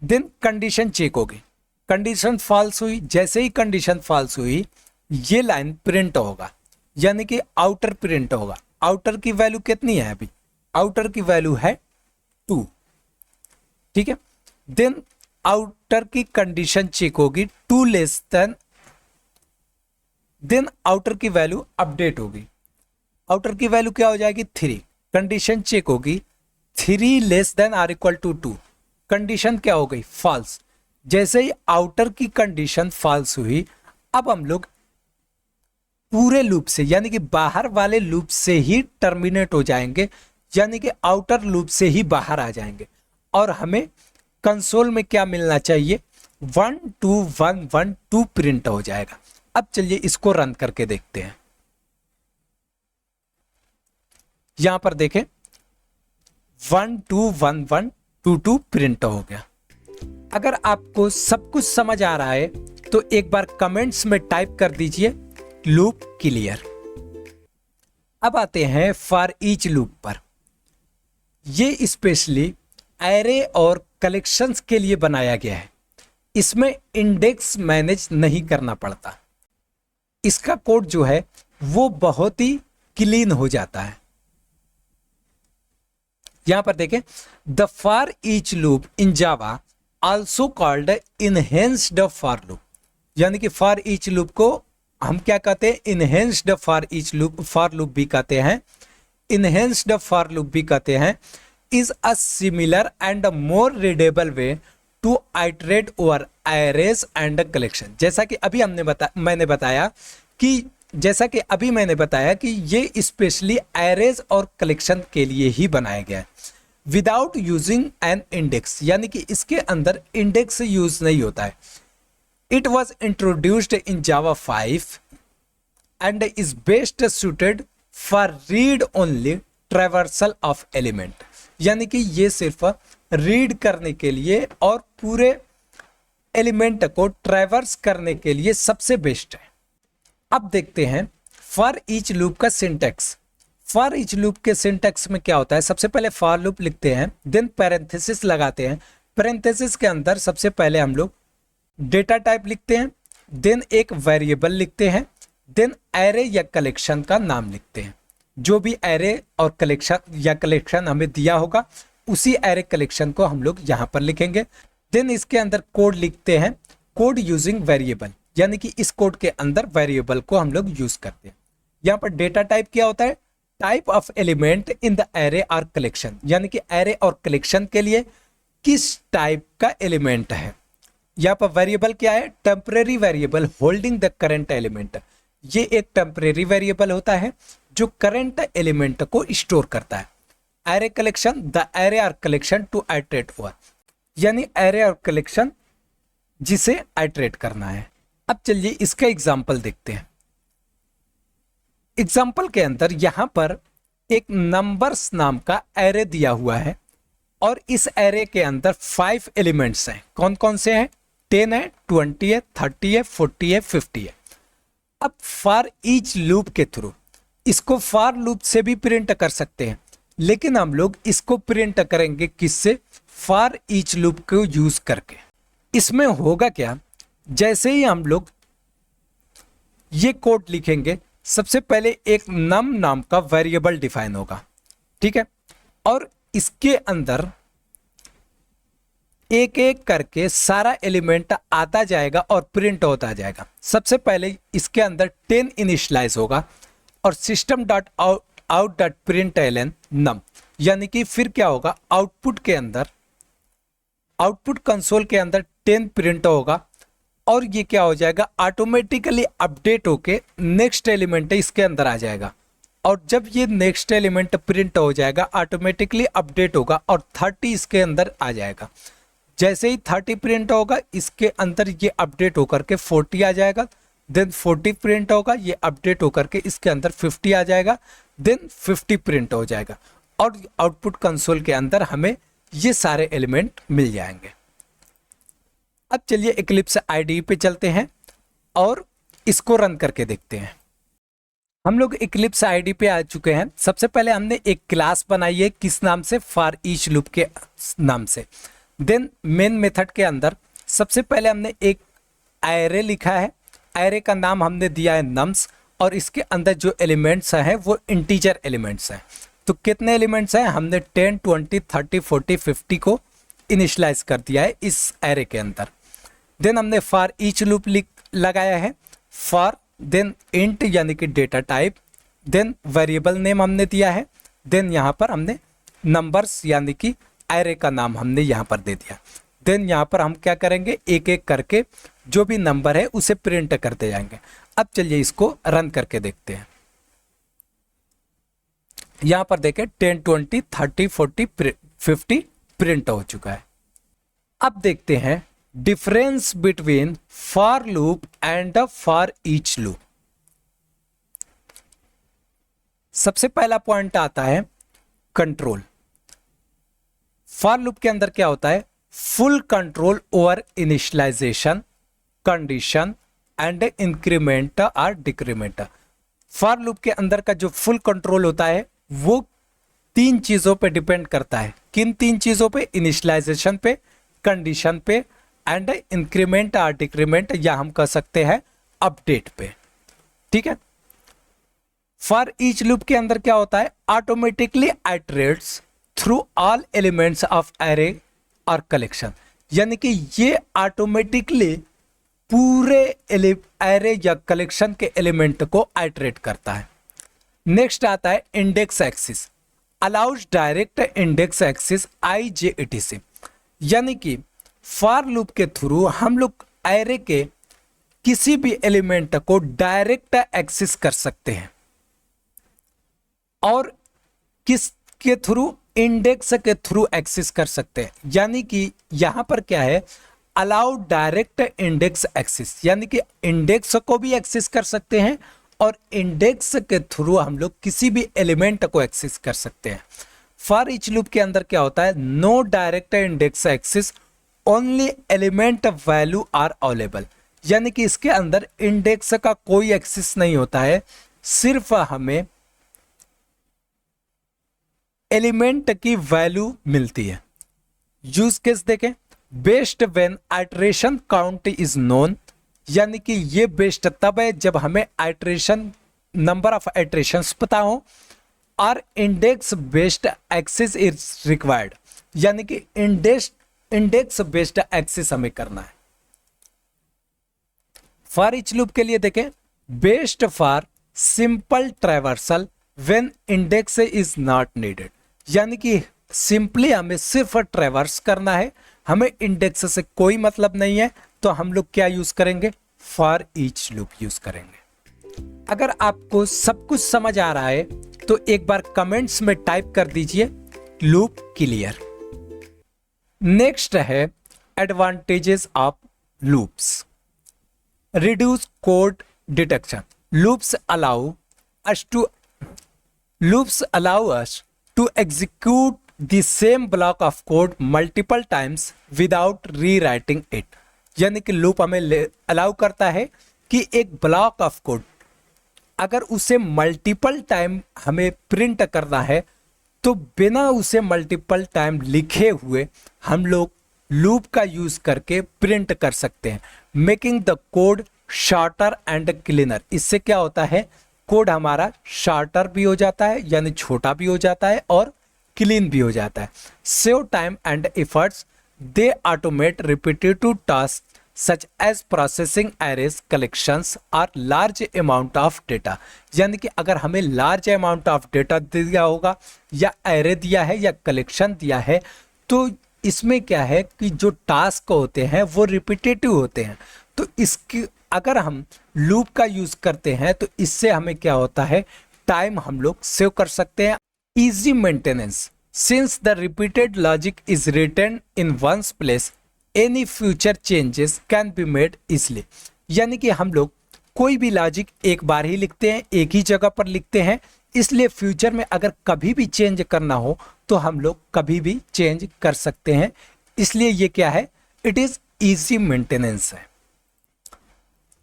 [SPEAKER 1] देन कंडीशन चेक होगी, कंडीशन फॉल्स हुई। जैसे ही कंडीशन फॉल्स हुई, ये लाइन प्रिंट होगा, यानी कि आउटर प्रिंट होगा। आउटर की वैल्यू कितनी है, अभी आउटर की वैल्यू है 2, ठीक है। देन आउटर की कंडीशन चेक होगी, 2 लेस देन, देन आउटर की वैल्यू अपडेट होगी। आउटर की वैल्यू क्या हो जाएगी, 3। कंडीशन चेक होगी, 3 less than or equal to 2, condition क्या हो गई, फॉल्स। जैसे ही आउटर की कंडीशन फॉल्स हुई, अब हम लोग पूरे लूप से, यानी कि बाहर वाले लूप से ही टर्मिनेट हो जाएंगे, यानी कि आउटर लूप से ही बाहर आ जाएंगे और हमें कंसोल में क्या मिलना चाहिए, 1 2 1 1 2 प्रिंट हो जाएगा। अब चलिए इसको रन करके देखते हैं। यहां पर देखें, 1 2 1 1 2 2 प्रिंट हो गया। अगर आपको सब कुछ समझ आ रहा है तो एक बार कमेंट्स में टाइप कर दीजिए लूप क्लियर। अब आते हैं फॉर ईच लूप पर। ये स्पेशली एरे और कलेक्शंस के लिए बनाया गया है, इसमें इंडेक्स मैनेज नहीं करना पड़ता। इसका कोड जो है वो बहुत ही क्लीन हो जाता है। यहां पर देखें, the for each loop in Java also called enhanced for loop, यानी कि फॉर ईच लूप को हम क्या कहते हैं, enhanced for each loop, for loop भी कहते हैं, इनहेंस्ड फॉर लूप भी कहते हैं, is a similar and more readable way to iterate over arrays and collection. जैसा कि अभी मैंने बताया कि ये स्पेशली एरेज और कलेक्शन के लिए ही बनाया गया है, विदाउट यूजिंग एन इंडेक्स, यानी कि इसके अंदर इंडेक्स यूज नहीं होता है। It was introduced in Java 5 and is best suited for read only traversal of element, यानी कि ये सिर्फ रीड करने के लिए और पूरे एलिमेंट को ट्रैवर्स करने के लिए सबसे बेस्ट है। अब देखते हैं फॉर ईच लूप का सिंटैक्स। फॉर ईच लूप के सिंटैक्स में क्या होता है, सबसे पहले फॉर लूप लिखते हैं, देन पैरेंथेसिस लगाते हैं, पैरेंथेसिस के अंदर सबसे पहले हम लोग डेटा टाइप लिखते हैं, देन एक वेरिएबल लिखते हैं, देन एरे या कलेक्शन का नाम लिखते हैं। जो भी एरे और कलेक्शन हमें दिया होगा उसी एरे कलेक्शन को हम लोग यहाँ पर लिखेंगे। देन इसके अंदर कोड लिखते हैं, कोड यूजिंग वेरिएबल, यानी कि इस कोड के अंदर वेरिएबल को हम लोग यूज करते हैं। यहाँ पर डेटा टाइप क्या होता है, type of element in the array और कलेक्शन, यानी कि एरे और कलेक्शन के लिए किस टाइप का एलिमेंट है। यहाँ पर वेरिएबल क्या है, temporary variable holding the current element. ये एक टेम्परेरी वेरिएबल होता है जो करंट एलिमेंट को स्टोर करता है। एरे कलेक्शन, द एरे और कलेक्शन टू आइटरेट ओवर, यानी एरे और कलेक्शन जिसे आइटरेट करना है। अब चलिए इसका एग्जाम्पल देखते हैं। एग्जाम्पल के अंदर यहां पर एक नंबर्स नाम का एरे दिया हुआ है और इस एरे के अंदर 5 एलिमेंट्स हैं। कौन कौन से हैं, 10 है, 20 है, 30 है, 40 है, 50 है। अब फॉर ईच लूप के थ्रू इसको फॉर लूप से भी प्रिंट कर सकते हैं, लेकिन हम लोग इसको प्रिंट करेंगे किससे, फॉर ईच लूप को यूज करके। इसमें होगा क्या, जैसे ही हम लोग ये कोड लिखेंगे, सबसे पहले एक नम नाम का वेरिएबल डिफाइन होगा, ठीक है, और इसके अंदर एक एक करके सारा एलिमेंट आता जाएगा और प्रिंट होता जाएगा। सबसे पहले इसके अंदर 10 इनिशियलाइज होगा और system dot out dot print Elon num, यानी कि फिर क्या होगा, आउटपुट के अंदर, आउटपुट कंसोल के अंदर 10 प्रिंट होगा और ये क्या हो जाएगा, ऑटोमेटिकली अपडेट होके नेक्स्ट एलिमेंट इसके अंदर आ जाएगा। और जब ये नेक्स्ट एलिमेंट प्रिंट हो जाएगा ऑटोमेटिकली अपडेट होगा और 30 इसके अंदर आ जाएगा। जैसे ही 30 प्रिंट होगा इसके अंदर ये अपडेट होकर के 40 आ जाएगा, देन 40 प्रिंट होगा, ये अपडेट होकर के इसके अंदर 50 आ जाएगा, देन 50 प्रिंट हो जाएगा और आउटपुट कंसोल के अंदर हमें ये सारे एलिमेंट मिल जाएंगे। अब चलिए इक्लिप्स IDE पे चलते हैं और इसको रन करके देखते हैं। हम लोग इक्लिप्स IDE पे आ चुके हैं। सबसे पहले हमने एक क्लास बनाई है, किस नाम से, फॉर ईच लूप के नाम से। देन मेन मेथड के अंदर सबसे पहले हमने एक एरे लिखा है, एरे का नाम हमने दिया है नम्स और इसके अंदर जो एलिमेंट्स हैं वो इंटीजर एलिमेंट्स हैं। तो कितने एलिमेंट्स हैं, हमने 10, 20, 30, 40, 50 को इनिशियलाइज कर दिया है इस एरे के अंदर। देन हमने फॉर ईच लूप लगाया है, फॉर देन इंट यानी कि data type, then variable name हमने दिया है, देन यहाँ पर हमने नंबर्स यानी कि एरे का नाम हमने यहाँ पर दे दिया। देन यहाँ पर हम क्या करेंगे, एक एक करके जो भी नंबर है उसे प्रिंट करते जाएंगे। अब चलिए इसको रन करके देखते हैं। यहाँ पर देखें 10, 20, 30, 40, 50 प्रिंट हो चुका है। अब देखते हैं difference between for loop and for each loop. सबसे पहला पॉइंट आता है कंट्रोल। फॉर लूप के अंदर क्या होता है, full control over initialization, condition and increment और डिक्रीमेंट। फॉर लूप के अंदर का जो फुल कंट्रोल होता है वो 3 चीजों पे डिपेंड करता है। किन 3 चीजों पे, इनिशियलाइजेशन पे, कंडीशन पे एंड इंक्रीमेंट और डिक्रीमेंट, या हम कह सकते हैं अपडेट पे, ठीक है। फॉर ईच लूप के अंदर क्या होता है, automatically iterates through all elements of array और कलेक्शन, यानी कि ये ऑटोमेटिकली पूरे एरे या कलेक्शन के एलिमेंट को आइटरेट करता है। नेक्स्ट आता है index axis, allows direct index axis IJETC, यानी कि फॉर लूप के थ्रू हम लोग एरे के किसी भी एलिमेंट को डायरेक्ट एक्सेस कर सकते हैं, और किसके थ्रू, इंडेक्स के थ्रू एक्सेस कर सकते हैं। यानी कि यहां पर क्या है, अलाउ डायरेक्ट इंडेक्स एक्सेस, यानी कि इंडेक्स को भी एक्सेस कर सकते हैं और इंडेक्स के थ्रू हम लोग किसी भी एलिमेंट को एक्सेस कर सकते हैं। फॉर ईच लूप के अंदर क्या होता है, no direct index access, only element value are available, यानी कि इसके अंदर इंडेक्स का कोई एक्सेस नहीं होता है, सिर्फ हमें एलिमेंट की वैल्यू मिलती है। यूज केस देखें, best when iteration count is known, यानी कि ये बेस्ट तब है जब हमें आइटरेशन, नंबर ऑफ आइटरेशंस पता हो, और index based access is required, यानी कि इंडेक्स बेस्ड एक्सेस हमें करना है। फॉर ईच लूप के लिए देखें, best for simple traversal when index is not needed, यानी कि सिंपली हमें सिर्फ ट्रैवर्स करना है, हमें इंडेक्स से कोई मतलब नहीं है, तो हम लोग क्या यूज करेंगे, फॉर ईच लूप यूज करेंगे। अगर आपको सब कुछ समझ आ रहा है तो एक बार कमेंट्स में टाइप कर दीजिए लूप क्लियर। नेक्स्ट है advantages of loops. Reduce code detection, loops allow us to execute the same block of code multiple times without rewriting it, यानी कि लूप हमें अलाउ करता है कि एक ब्लॉक ऑफ कोड अगर उसे मल्टीपल टाइम हमें प्रिंट करना है तो बिना उसे मल्टीपल टाइम लिखे हुए हम लोग लूप का यूज करके प्रिंट कर सकते हैं, making the code shorter and cleaner. इससे क्या होता है, कोड हमारा शॉर्टर भी हो जाता है, यानी छोटा भी हो जाता है और क्लीन भी हो जाता है। Save time and efforts, they automate repetitive task such as processing arrays collections और लार्ज अमाउंट ऑफ डेटा, यानी कि अगर हमें लार्ज अमाउंट ऑफ डेटा दिया होगा या एरे दिया है या कलेक्शन दिया है, तो इसमें क्या है कि जो टास्क होते हैं वो रिपीटेटिव होते हैं, तो इसकी अगर हम लूप का यूज करते हैं तो इससे हमें क्या होता है, टाइम हम लोग सेव कर सकते हैं। Easy maintenance, since the repeated logic is written in once place any future changes can be made easily, यानी कि हम लोग कोई भी लॉजिक एक बार ही लिखते हैं, एक ही जगह पर लिखते हैं, इसलिए फ्यूचर में अगर कभी भी चेंज करना हो तो हम लोग कभी भी चेंज कर सकते हैं, इसलिए ये क्या है, इट इज इजी मेंटेनेंस है।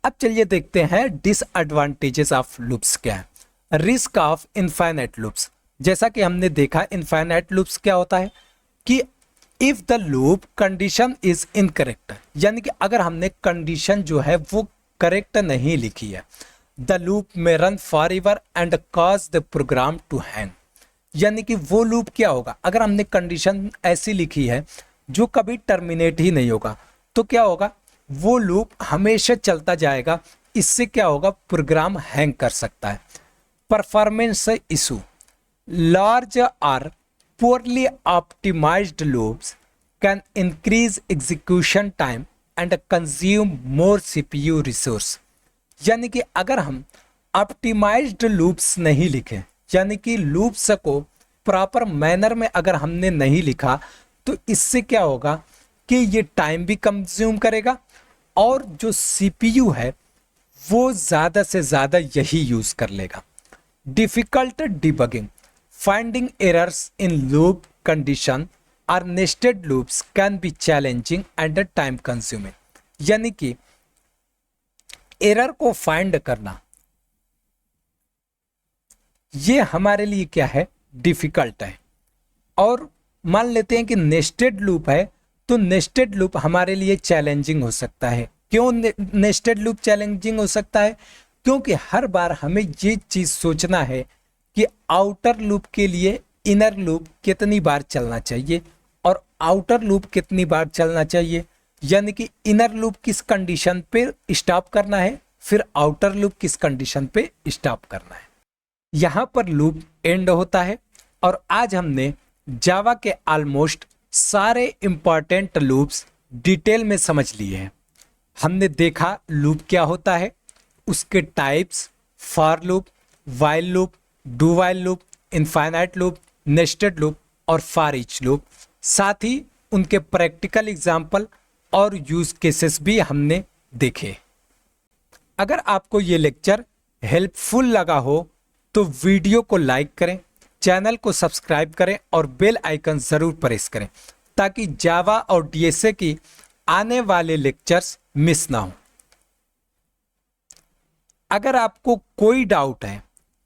[SPEAKER 1] अब चलिए देखते हैं डिसएडवांटेजेस ऑफ लूप्स क्या है। रिस्क ऑफ इनफाइनाइट लूप्स, जैसा कि हमने देखा इनफाइनाइट लूप्स क्या होता है कि if the loop condition is incorrect, यानी कि अगर हमने कंडीशन जो है वो करेक्ट नहीं लिखी है, द लूप में run forever and cause the program to hang, यानी कि वो लूप क्या होगा, अगर हमने कंडीशन ऐसी लिखी है जो कभी टर्मिनेट ही नहीं होगा, तो क्या होगा, वो लूप हमेशा चलता जाएगा, इससे क्या होगा, प्रोग्राम हैंग कर सकता है। परफॉर्मेंस इशू, लार्ज और poorly optimized loops can increase execution time and consume more CPU resource, यानी कि अगर हम ऑप्टिमाइज्ड लूप्स नहीं लिखें, यानी कि लूप्स को प्रॉपर मैनर में अगर हमने नहीं लिखा, तो इससे क्या होगा कि ये टाइम भी कंज्यूम करेगा और जो CPU है वो ज़्यादा से ज़्यादा यही यूज़ कर लेगा। Difficult debugging, finding errors in loop condition or nested loops can be challenging and time consuming, यानी कि एरर को फाइंड करना ये हमारे लिए क्या है, डिफिकल्ट है। और मान लेते हैं कि नेस्टेड लूप है, तो नेस्टेड लूप हमारे लिए चैलेंजिंग हो सकता है। क्यों नेस्टेड लूप चैलेंजिंग हो सकता है, क्योंकि हर बार हमें ये चीज़ सोचना है कि आउटर लूप के लिए इनर लूप कितनी बार चलना चाहिए और आउटर लूप कितनी बार चलना चाहिए, यानी कि इनर लूप किस कंडीशन पे स्टॉप करना है, फिर आउटर लूप किस कंडीशन पे स्टॉप करना है। यहाँ पर लूप एंड होता है। और आज हमने जावा के ऑलमोस्ट सारे इंपॉर्टेंट लूप्स डिटेल में समझ लिए हैं। हमने देखा लूप क्या होता है, उसके types, for loop, while loop, do while loop, infinite loop, nested loop और फॉर ईच लूप। साथ ही उनके प्रैक्टिकल एग्जाम्पल और यूज केसेस भी हमने देखे। अगर आपको ये लेक्चर हेल्पफुल लगा हो तो वीडियो को लाइक करें, चैनल को सब्सक्राइब करें और बेल आइकन ज़रूर प्रेस करें ताकि जावा और डीएसए की आने वाले लेक्चर्स मिस ना हो। अगर आपको कोई डाउट है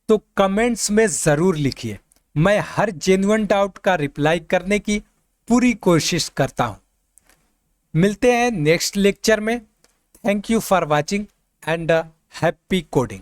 [SPEAKER 1] तो कमेंट्स में ज़रूर लिखिए, मैं हर जेन्युइन डाउट का रिप्लाई करने की पूरी कोशिश करता हूं। मिलते हैं नेक्स्ट लेक्चर में। Thank you for watching and happy coding.